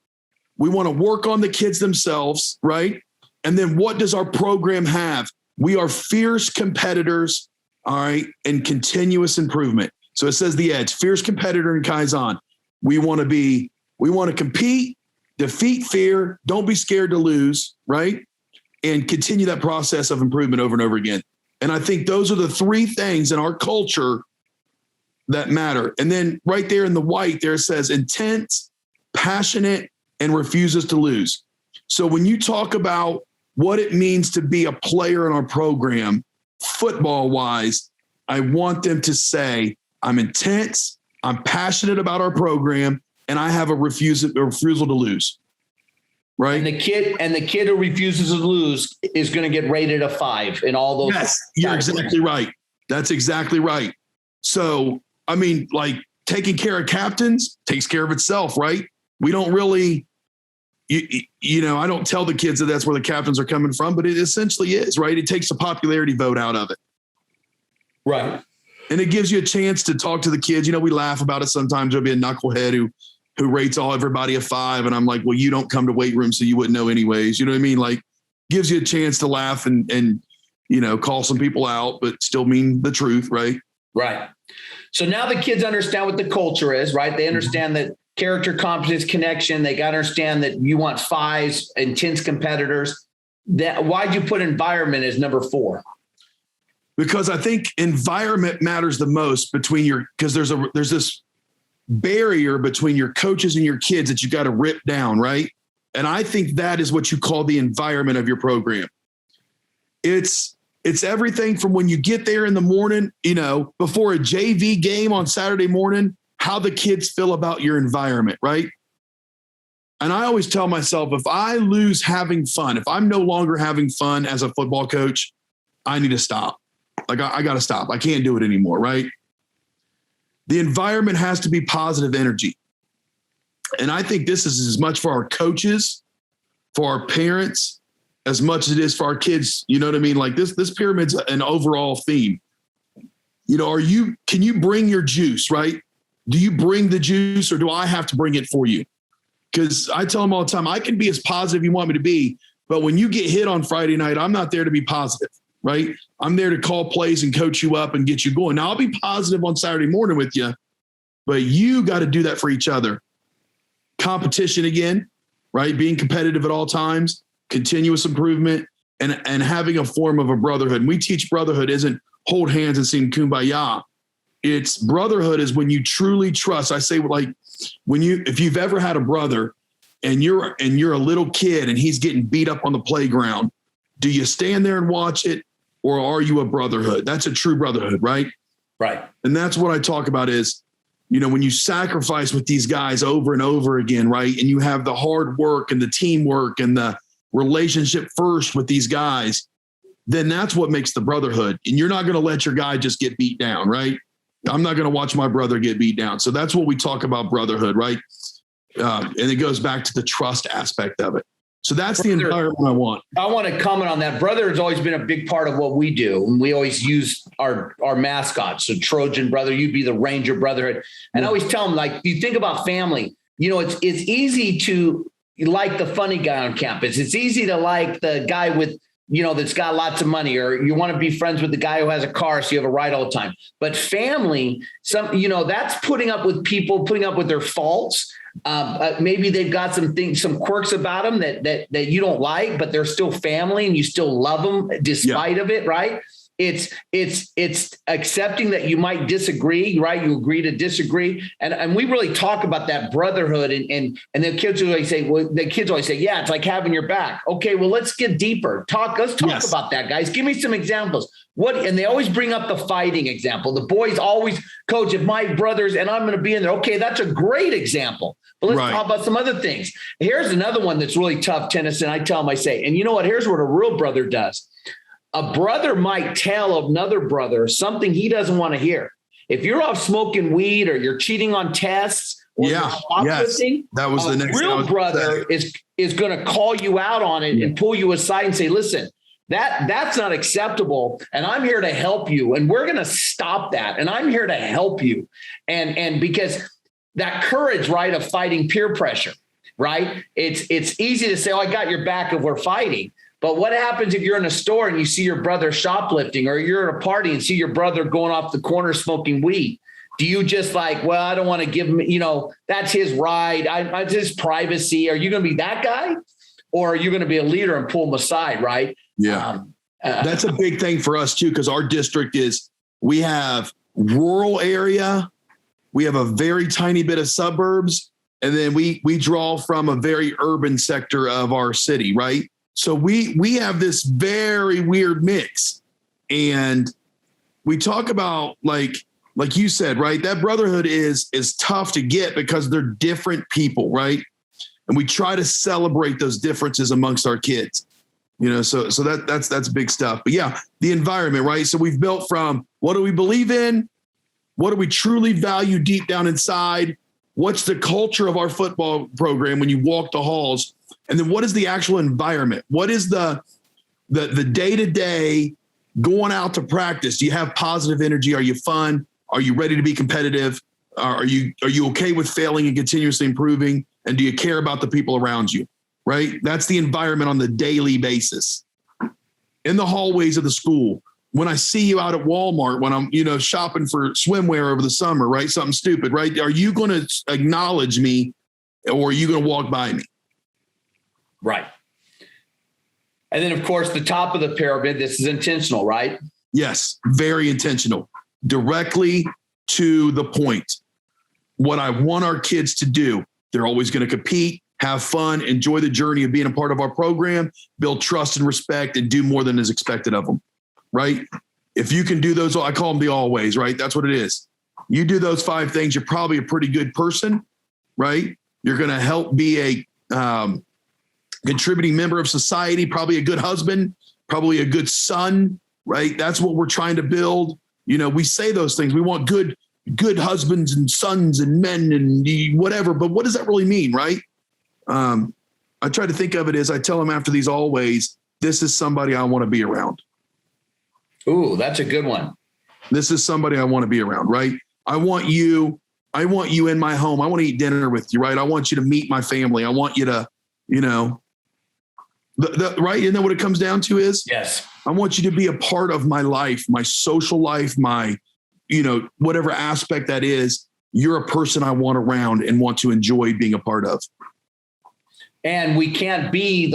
We want to work on the kids themselves, right? And then what does our program have? We are fierce competitors, all right, and continuous improvement. So it says the edge, fierce competitor in Kaizen. We want to compete, defeat fear, don't be scared to lose, right? And continue that process of improvement over and over again. And I think those are the three things in our culture that matter. And then right there in the white, there it says intense, passionate, and refuses to lose. So when you talk about what it means to be a player in our program, football wise, I want them to say, I'm intense, I'm passionate about our program, and I have a refusal to lose. Right. And the kid who refuses to lose is going to get rated a 5 in all those. Yes, you're exactly right. That's exactly right. So, I mean, like taking care of captains takes care of itself, right? We don't really, you know, I don't tell the kids that that's where the captains are coming from, but it essentially is, right? It takes a popularity vote out of it. Right. And it gives you a chance to talk to the kids. You know, we laugh about it sometimes. There'll be a knucklehead who rates everybody a 5. And I'm like, well, you don't come to weight room, so you wouldn't know anyways. You know what I mean? Like gives you a chance to laugh and, you know, call some people out, but still mean the truth. Right. Right. So now the kids understand what the culture is, right? They understand that character, competence, connection. They got to understand that you want 5s, intense competitors. Why'd you put environment as number 4? Because I think environment matters the most because there's this barrier between your coaches and your kids that you got to rip down, right? And I think that is what you call the environment of your program. It's everything from when you get there in the morning, you know, before a JV game on Saturday morning, how the kids feel about your environment, right? And I always tell myself, if I lose having fun, if I'm no longer having fun as a football coach, I need to stop. Like I got to stop. I can't do it anymore, right? The environment has to be positive energy. And I think this is as much for our coaches, for our parents, as much as it is for our kids. You know what I mean? Like this pyramid's an overall theme. You know, can you bring your juice, right? Do you bring the juice or do I have to bring it for you? Because I tell them all the time, I can be as positive you want me to be, but when you get hit on Friday night, I'm not there to be positive, right? I'm there to call plays and coach you up and get you going. Now I'll be positive on Saturday morning with you, but you got to do that for each other. Competition again, right? Being competitive at all times, continuous improvement, and having a form of a brotherhood. And we teach brotherhood isn't hold hands and sing kumbaya. It's brotherhood is when you truly trust. I say, like, if you've ever had a brother and you're a little kid and he's getting beat up on the playground, do you stand there and watch it, or are you a brotherhood? That's a true brotherhood, right? Right. And that's what I talk about is, you know, when you sacrifice with these guys over and over again, right? And you have the hard work and the teamwork and the relationship first with these guys, then that's what makes the brotherhood. And you're not going to let your guy just get beat down, right? I'm not going to watch my brother get beat down. So that's what we talk about brotherhood, right? And it goes back to the trust aspect of it. So that's the environment I want. I want to comment on that. Brother has always been a big part of what we do. And we always use our mascot. So Trojan brother, you'd be the Ranger brotherhood. And I always tell them, like, you think about family, you know, it's easy to like the funny guy on campus. It's easy to like the guy with, you know, that's got lots of money, or you want to be friends with the guy who has a car, so you have a ride all the time. But family, that's putting up with people, putting up with their faults. Maybe they've got some quirks about them that you don't like, but they're still family and you still love them despite of it. Right. It's accepting that you might disagree, right? You agree to disagree. And we really talk about that brotherhood and the kids always say, yeah, it's like having your back. Okay, well, let's get deeper. Let's talk about that, guys. Give me some examples. And they always bring up the fighting example. The boys always, coach, if my brothers and I'm going to be in there. Okay, that's a great example. But let's talk about some other things. Here's another one that's really tough, Tennyson. I tell them, I say, and you know what? Here's what a real brother does. A brother might tell another brother something he doesn't want to hear. If you're off smoking weed or you're cheating on tests or shoplifting, that was the next. Real brother is going to call you out on it and pull you aside and say, listen, that's not acceptable. And I'm here to help you. And we're going to stop that. And I'm here to help you. And because that courage, right, of fighting peer pressure, right? It's easy to say, oh, I got your back if we're fighting. But what happens if you're in a store and you see your brother shoplifting, or you're at a party and see your brother going off the corner smoking weed? Do you just like, well, I don't want to give him, that's his right. It's his privacy. Are you going to be that guy? Or are you going to be a leader and pull him aside, right? Yeah. That's a big thing for us too, because our district we have rural area, we have a very tiny bit of suburbs, and then we draw from a very urban sector of our city, right? So we have this very weird mix. And we talk about like you said, right? That brotherhood is tough to get because they're different people, right? And we try to celebrate those differences amongst our kids, so that's big stuff. But yeah, the environment, right? So we've built from what do we believe in? What do we truly value deep down inside? What's the culture of our football program when you walk the halls? And then what is the actual environment? What is the day-to-day going out to practice? Do you have positive energy? Are you fun? Are you ready to be competitive? Are you okay with failing and continuously improving? And do you care about the people around you? Right? That's the environment on the daily basis. In the hallways of the school, when I see you out at Walmart, when I'm, shopping for swimwear over the summer, right? Something stupid, right? Are you going to acknowledge me or are you going to walk by me? Right. And then, of course, the top of the pyramid, this is intentional, right? Yes, very intentional. Directly to the point. What I want our kids to do, they're always going to compete, have fun, enjoy the journey of being a part of our program, build trust and respect, and do more than is expected of them, right? If you can do those, I call them the always, right? That's what it is. You do those 5 things, you're probably a pretty good person, right? You're going to help be a contributing member of society, probably a good husband, probably a good son, right? That's what we're trying to build. We say those things. We want good husbands and sons and men and whatever, but what does that really mean, right? I try to think of it as I tell them after these always, this is somebody I want to be around. Ooh, that's a good one. This is somebody I want to be around, right? I want you in my home. I want to eat dinner with you, right? I want you to meet my family. I want you to, right? Isn't that what it comes down to is? Yes. I want you to be a part of my life, my social life, my, whatever aspect that is. You're a person I want around and want to enjoy being a part of. And we can't be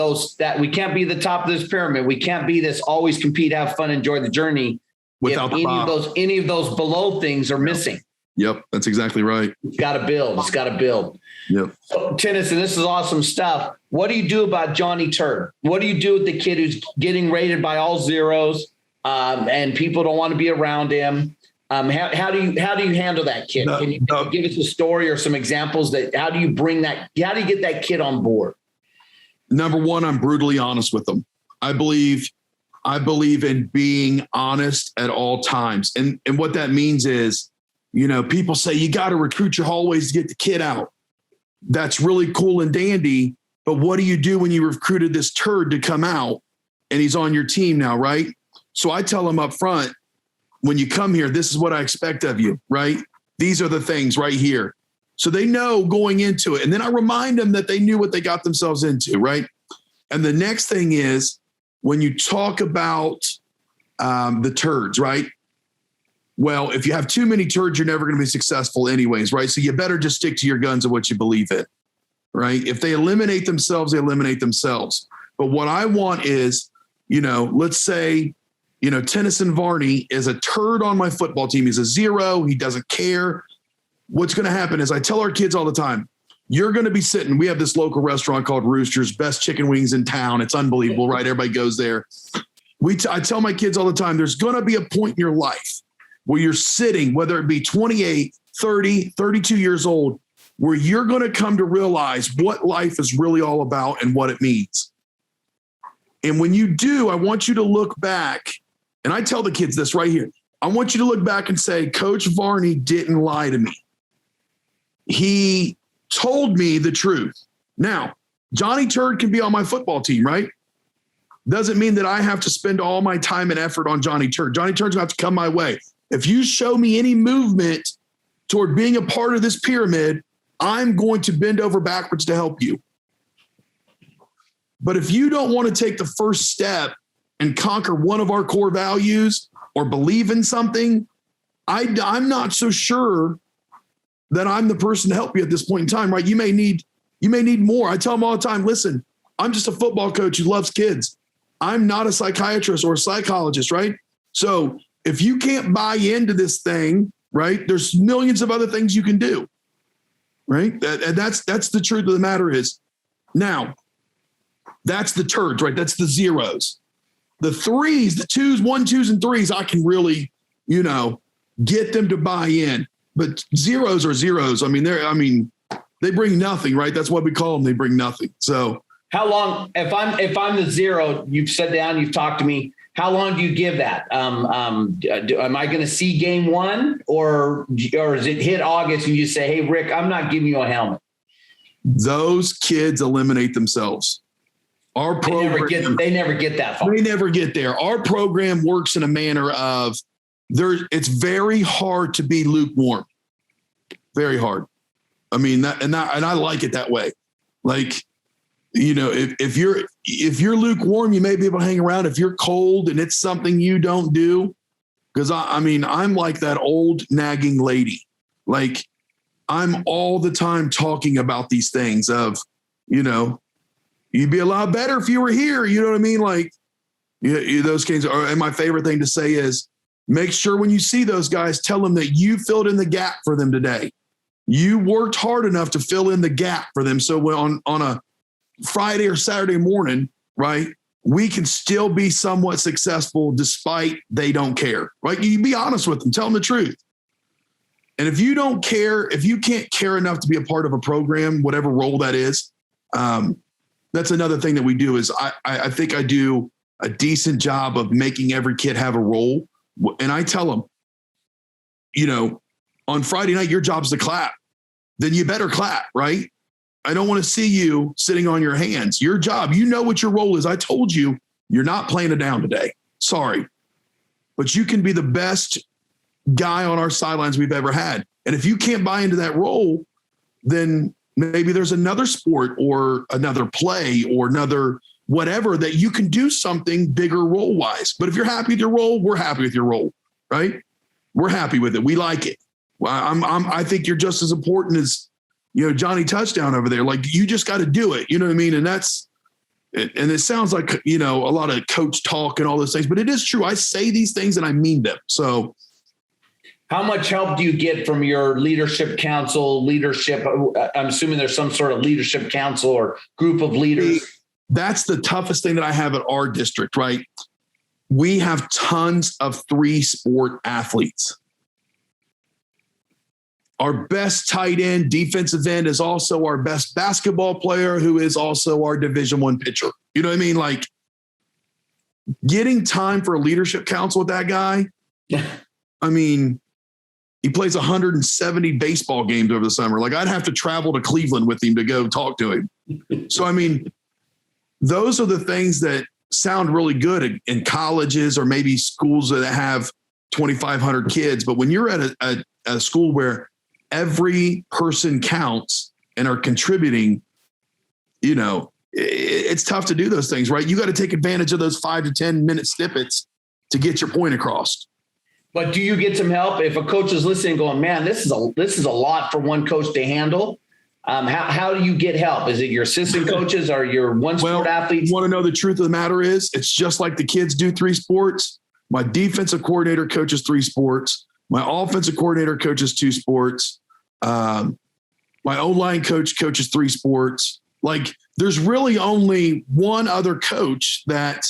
we can't be the top of this pyramid. We can't be this always compete, have fun, enjoy the journey. Without any of those below things are missing. Yep. That's exactly right. It's got to build. It's got to build. Yep. So, Tennyson, this is awesome stuff. What do you do about Johnny Turd? What do you do with the kid who's getting rated by all zeros and people don't want to be around him? How do you handle that kid? Can you give us a story or some examples how do you get that kid on board? Number one, I'm brutally honest with them. I believe in being honest at all times. And what that means is, people say you got to recruit your hallways to get the kid out. That's really cool and dandy. But what do you do when you recruited this turd to come out and he's on your team now, right? So I tell him up front, when you come here, this is what I expect of you, right? These are the things right here. So they know going into it. And then I remind them that they knew what they got themselves into, right? And the next thing is when you talk about the turds, right? Well, if you have too many turds, you're never going to be successful anyways, right? So you better just stick to your guns and what you believe in, right? If they eliminate themselves, they eliminate themselves. But what I want is, let's say, Tennyson Varney is a turd on my football team. He's a 0. He doesn't care. What's going to happen is I tell our kids all the time, you're going to be sitting. We have this local restaurant called Rooster's, best chicken wings in town. It's unbelievable, right? Everybody goes there. I tell my kids all the time, there's going to be a point in your life where you're sitting, whether it be 28, 30, 32 years old, where you're going to come to realize what life is really all about and what it means. And when you do, I want you to look back, and I tell the kids this right here. I want you to look back and say, Coach Varney didn't lie to me. He told me the truth. Now, Johnny Turd can be on my football team, right? Doesn't mean that I have to spend all my time and effort on Johnny Turd. Johnny Turd's going to have to come my way. If you show me any movement toward being a part of this pyramid, I'm going to bend over backwards to help you. But if you don't want to take the first step and conquer one of our core values or believe in something, I'm not so sure that I'm the person to help you at this point in time, right? You may need more. I tell them all the time, listen, I'm just a football coach who loves kids. I'm not a psychiatrist or a psychologist, right? So if you can't buy into this thing, right, there's millions of other things you can do, right? And that's the truth of the matter is. Now, that's the turds, right? That's the zeros. The threes, the twos, 1, 2s, and 3s, I can really, get them to buy in. But zeros are zeros. I mean, they bring nothing, right? That's what we call them. They bring nothing. So how long, if I'm the zero, you've sat down, you've talked to me, how long do you give that? Am I going to see game 1 or is it hit August and you say, hey, Rick, I'm not giving you a helmet? Those kids eliminate themselves. Our program, they never get that far. They never get there. Our program works in a manner of it's very hard to be lukewarm. Very hard. I mean, and I like it that way. Like, if you're lukewarm, you may be able to hang around. If you're cold and it's something you don't do, because I'm like that old nagging lady. Like, I'm all the time talking about these things of, you'd be a lot better if you were here. You know what I mean? Like, those kids are, and my favorite thing to say is, make sure when you see those guys, tell them that you filled in the gap for them today. You worked hard enough to fill in the gap for them. So on a Friday or Saturday morning, right, we can still be somewhat successful despite they don't care, right? You be honest with them, tell them the truth. And if you don't care, if you can't care enough to be a part of a program, whatever role that is, that's another thing that we do is I think I do a decent job of making every kid have a role. And I tell them, on Friday night, your job's to clap. Then you better clap, right? I don't want to see you sitting on your hands. Your job, what your role is. I told you, you're not playing it down today. Sorry. But you can be the best guy on our sidelines we've ever had. And if you can't buy into that role, then maybe there's another sport or another play or another whatever that you can do something bigger role wise. But if you're happy with your role, we're happy with your role, right? We're happy with it. We like it. I think you're just as important as, Johnny Touchdown over there. Like, you just got to do it. You know what I mean? And it sounds like, a lot of coach talk and all those things, but it is true. I say these things and I mean them. So how much help do you get from your leadership council I'm assuming there's some sort of leadership council or group of leaders. That's the toughest thing that I have at our district, right? We have tons of 3-sport athletes. Our best tight end, defensive end is also our best basketball player, who is also our Division I pitcher. You know what I mean? Like, getting time for a leadership council with that guy. I mean, he plays 170 baseball games over the summer. Like, I'd have to travel to Cleveland with him to go talk to him. So, I mean, those are the things that sound really good in colleges or maybe schools that have 2,500 kids. But when you're at a school where every person counts and are contributing, it's tough to do those things, right? You got to take advantage of those 5 to 10 minute snippets to get your point across. But do you get some help if a coach is listening going, man, this is a lot for one coach to handle? How do you get help? Is it your assistant coaches or your one-sport athletes? You want to know the truth of the matter is, it's just like the kids do 3 sports. My defensive coordinator coaches 3 sports. My offensive coordinator coaches 2 sports. My O-line coach coaches 3 sports. Like, there's really only one other coach that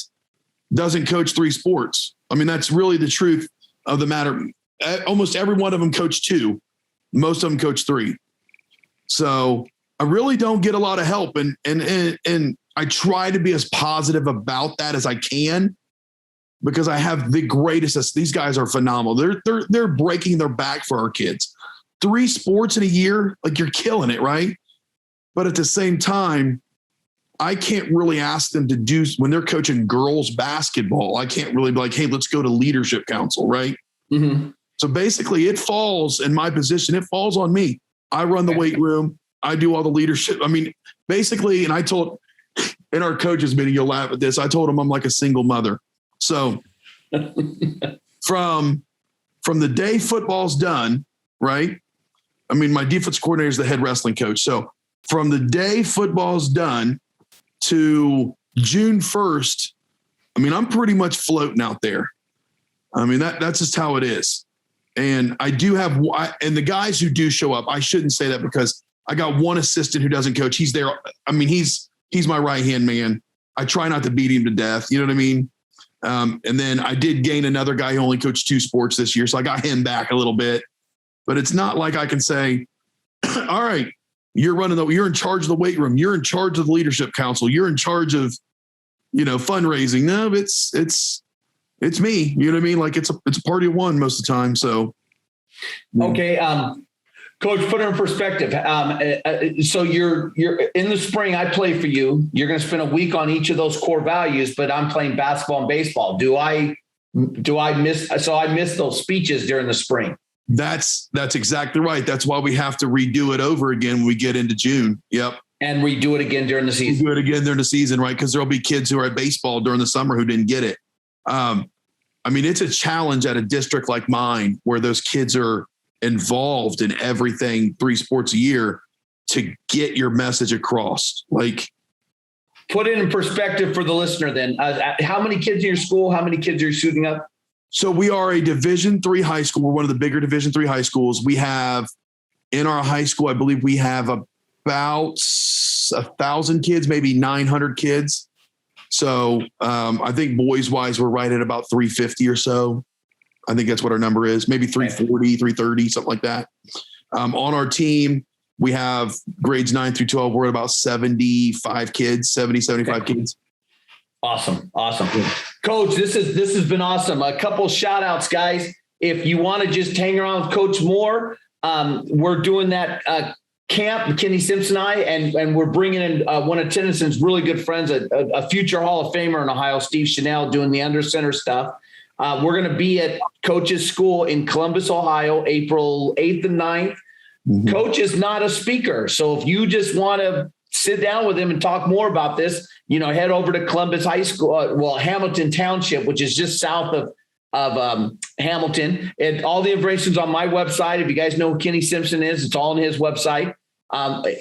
doesn't coach 3 sports. I mean, that's really the truth of the matter. Almost every one of them coach 2. Most of them coach 3. So I really don't get a lot of help. And I try to be as positive about that as I can, because I have the greatest. These guys are phenomenal. They're breaking their back for our kids. 3 sports in a year, like, you're killing it, right? But at the same time, I can't really ask them to do, when they're coaching girls basketball, I can't really be like, hey, let's go to leadership council, right? Mm-hmm. So basically it falls in my position. It falls on me. I run the weight room. I do all the leadership. I mean, basically, and I told in our coaches meeting, you'll laugh at this, I told them I'm like a single mother. So from from the day football's done, right? I mean, my defense coordinator is the head wrestling coach. So from the day football's done to June 1st, I mean, I'm pretty much floating out there. I mean, that's just how it is. And I do have, and the guys who do show up, I shouldn't say that because I got one assistant who doesn't coach. He's there. I mean, he's my right-hand man. I try not to beat him to death. You know what I mean? And then I did gain another guy who only coached 2 sports this year. So I got him back a little bit, but it's not like I can say, all right, you're in charge of the weight room. You're in charge of the leadership council. You're in charge of, fundraising. No, it's me. You know what I mean? Like it's a party of one most of the time. So. Okay. Coach, put it in perspective. So you're in the spring, I play for you. You're going to spend a week on each of those core values, but I'm playing basketball and baseball. Do I miss? So I missed those speeches during the spring. That's exactly right. That's why we have to redo it over again when we get into June. Yep. And redo it again during the season. Do it again during the season, right? Because there'll be kids who are at baseball during the summer who didn't get it. I mean, it's a challenge at a district like mine where those kids are involved in everything, 3 sports a year, to get your message across. Like, put it in perspective for the listener then. How many kids in your school? How many kids are you shooting up? So we are a Division III high school. We're one of the bigger Division III high schools. We have in our high school, I believe we have about 1,000 kids, maybe 900 kids. So I think boys wise, we're right at about 350 or so. I think that's what our number is. Maybe 340, 330, something like that. On our team, we have grades 9 through 12. We're at about 75 kids, 75 kids. Awesome. Coach, this has been awesome. A couple shout outs, guys. If you want to just hang around with Coach Moore, we're doing that camp, Kenny Simpson and I, and we're bringing in one of Tennyson's really good friends, a future Hall of Famer in Ohio, Steve Chanel, doing the under center stuff. We're going to be at Coach's school in Columbus, Ohio, April 8th and 9th. Mm-hmm. Coach is not a speaker. So if you just want to sit down with him and talk more about this, head over to Columbus High School, Hamilton Township, which is just south of Hamilton. And all the information's on my website. If you guys know who Kenny Simpson is, it's all on his website.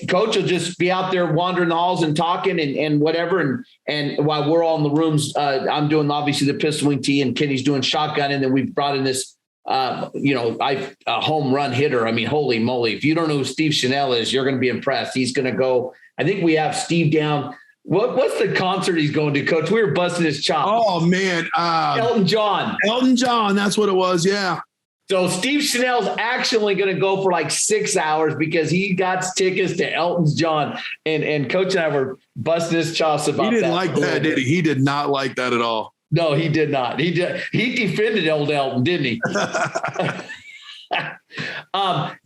Coach will just be out there wandering the halls and talking and whatever. And while we're all in the rooms, I'm doing obviously the pistol wing tee and Kenny's doing shotgun. And then we've brought in this, a home run hitter. I mean, holy moly. If you don't know who Steve Chanel is, you're going to be impressed. He's going to go. I think we have Steve down. What's the concert he's going to, Coach? We were busting his chops. Oh man. Elton John. That's what it was. Yeah. So Steve Chanel's actually going to go for like 6 hours because he got tickets to Elton John, and Coach and I were busting his chops about that. He didn't like that, did he? He did not like that at all. No, he did not. He defended old Elton, didn't he?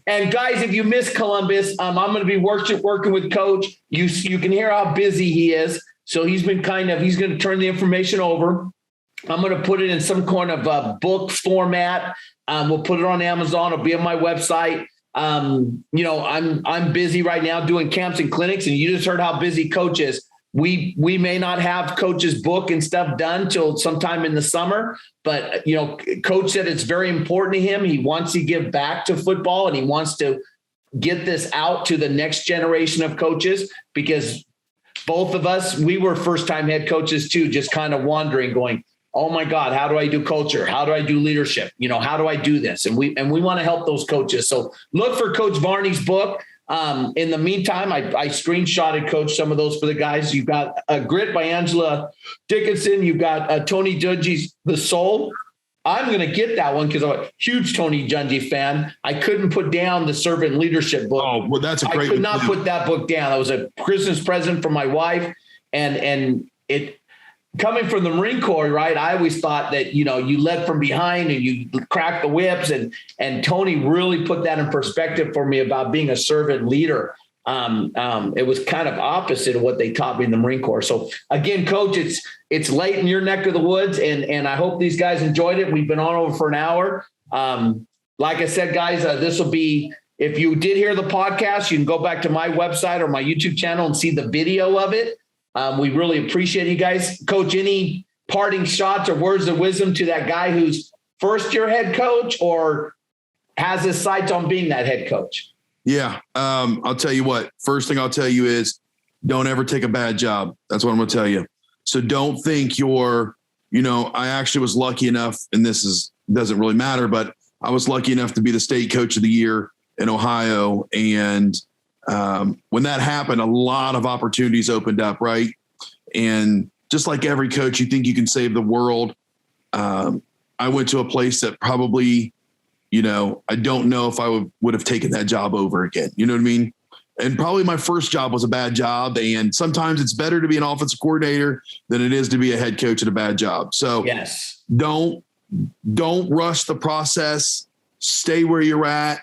And guys, if you miss Columbus, I'm going to be working with Coach. You can hear how busy he is. So he's going to turn the information over. I'm going to put it in some kind of book format. We'll put it on Amazon. It'll be on my website. I'm busy right now doing camps and clinics, and you just heard how busy Coach is. We may not have Coach's book and stuff done till sometime in the summer, but Coach said it's very important to him. He wants to give back to football, and he wants to get this out to the next generation of coaches, because both of us, we were first-time head coaches too, just kind of wandering, going, oh my God, how do I do culture? How do I do leadership? How do I do this? And we want to help those coaches. So look for Coach Varney's book. In the meantime, I screenshotted, Coach, some of those for the guys. You've got a Grit by Angela Dickinson. You've got Tony Dungy's The Soul. I'm going to get that one because I'm a huge Tony Dungy fan. I couldn't put down the Servant Leadership book. Oh, well, that's a great. I could not put that book down. That was a Christmas present for my wife, and it. Coming from the Marine Corps, right? I always thought that, you led from behind and you cracked the whips, and Tony really put that in perspective for me about being a servant leader. It was kind of opposite of what they taught me in the Marine Corps. So again, Coach, it's late in your neck of the woods, and I hope these guys enjoyed it. We've been on over for an hour. Like I said, guys, this will be, if you did hear the podcast, you can go back to my website or my YouTube channel and see the video of it. We really appreciate you guys. Coach, any parting shots or words of wisdom to that guy who's first-year head coach or has his sights on being that head coach? Yeah. I'll tell you what, first thing I'll tell you is don't ever take a bad job. That's what I'm going to tell you. So don't think I actually was lucky enough, and doesn't really matter, but I was lucky enough to be the state coach of the year in Ohio. And when that happened, a lot of opportunities opened up, right? And just like every coach, you think you can save the world. I went to a place that probably, I don't know if I would have taken that job over again. You know what I mean? And probably my first job was a bad job. And sometimes it's better to be an offensive coordinator than it is to be a head coach at a bad job. So yes, don't rush the process. Stay where you're at.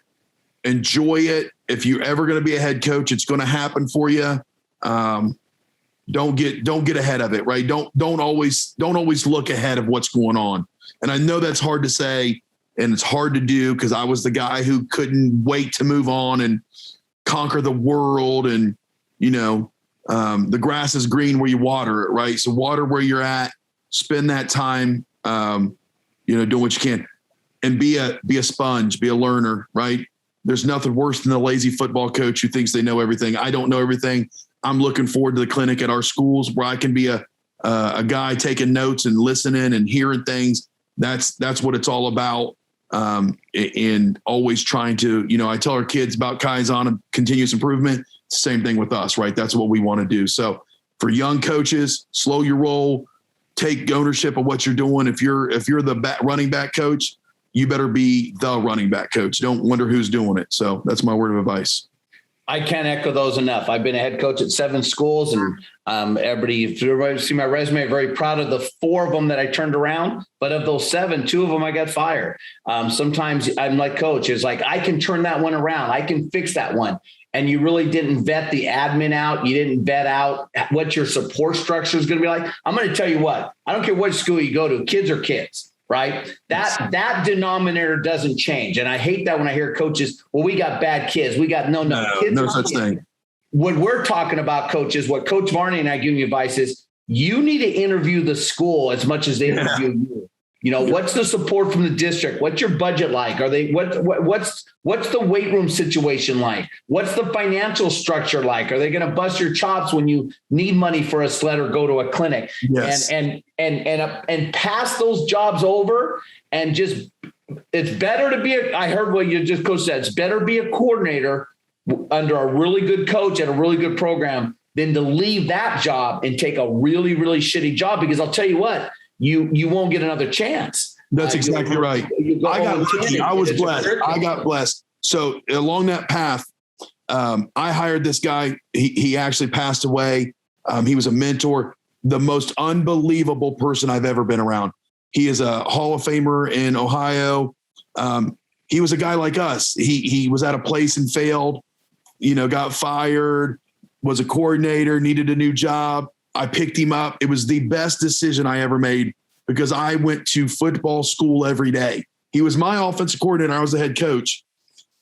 Enjoy it. If you're ever going to be a head coach, it's going to happen for you. Don't get ahead of it, right? Don't always look ahead of what's going on. And I know that's hard to say and it's hard to do because I was the guy who couldn't wait to move on and conquer the world. And, the grass is green where you water it, right? So water where you're at, spend that time, doing what you can, and be a sponge, be a learner, right? There's nothing worse than the lazy football coach who thinks they know everything. I don't know everything. I'm looking forward to the clinic at our schools where I can be a guy taking notes and listening and hearing things. That's what it's all about. And always trying to, I tell our kids about Kaizen and continuous improvement. It's the same thing with us, right? That's what we want to do. So for young coaches, slow your roll, take ownership of what you're doing. If you're the running back coach, you better be the running back coach. Don't wonder who's doing it. So that's my word of advice. I can't echo those enough. I've been a head coach at 7 schools, and everybody, if you see my resume, very proud of the 4 of them that I turned around. But of those 7, 2 of them I got fired. Sometimes I'm like, coach, it's like, I can turn that one around. I can fix that one. And you really didn't vet the admin out. You didn't vet out what your support structure is going to be like. I'm going to tell you what, I don't care what school you go to, kids are kids. Right. That denominator doesn't change. And I hate that when I hear coaches, well, we got bad kids. We got no kids. No such thing. When we're talking about coaches, what Coach Varney and I give you advice is you need to interview the school as much as they interview you. What's the support from the district? What's your budget like? Are they what's the weight room situation like? What's the financial structure like? Are they going to bust your chops when you need money for a sled or go to a clinic? Yes. And pass those jobs over and just it's better to be I heard what you just coach said. It's better to be a coordinator under a really good coach at a really good program than to leave that job and take a really, really shitty job, because I'll tell you what, you won't get another chance. That's exactly right. I got lucky. I was blessed. I got blessed. So along that path, I hired this guy. He actually passed away. He was a mentor, the most unbelievable person I've ever been around. He is a Hall of Famer in Ohio. He was a guy like us. He was at a place and failed, got fired, was a coordinator, needed a new job. I picked him up. It was the best decision I ever made because I went to football school every day. He was my offensive coordinator. I was the head coach,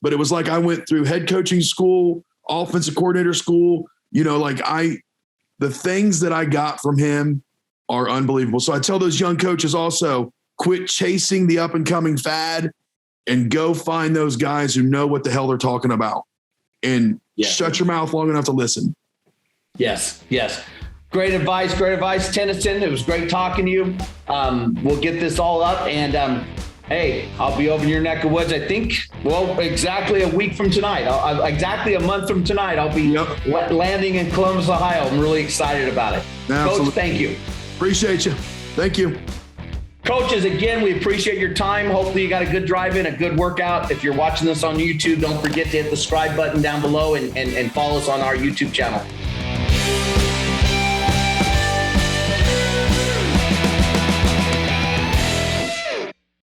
but it was like I went through head coaching school, offensive coordinator school. The things that I got from him are unbelievable. So I tell those young coaches also, quit chasing the up and coming fad and go find those guys who know what the hell they're talking about and shut your mouth long enough to listen. Yes. Great advice. Tennyson, it was great talking to you. We'll get this all up and hey, I'll be over in your neck of woods. I think, exactly a week from tonight, exactly a month from tonight, I'll be landing in Columbus, Ohio. I'm really excited about it. Absolutely. Coach, thank you. Appreciate you. Thank you. Coaches, again, we appreciate your time. Hopefully you got a good drive in, a good workout. If you're watching this on YouTube, don't forget to hit the subscribe button down below and follow us on our YouTube channel.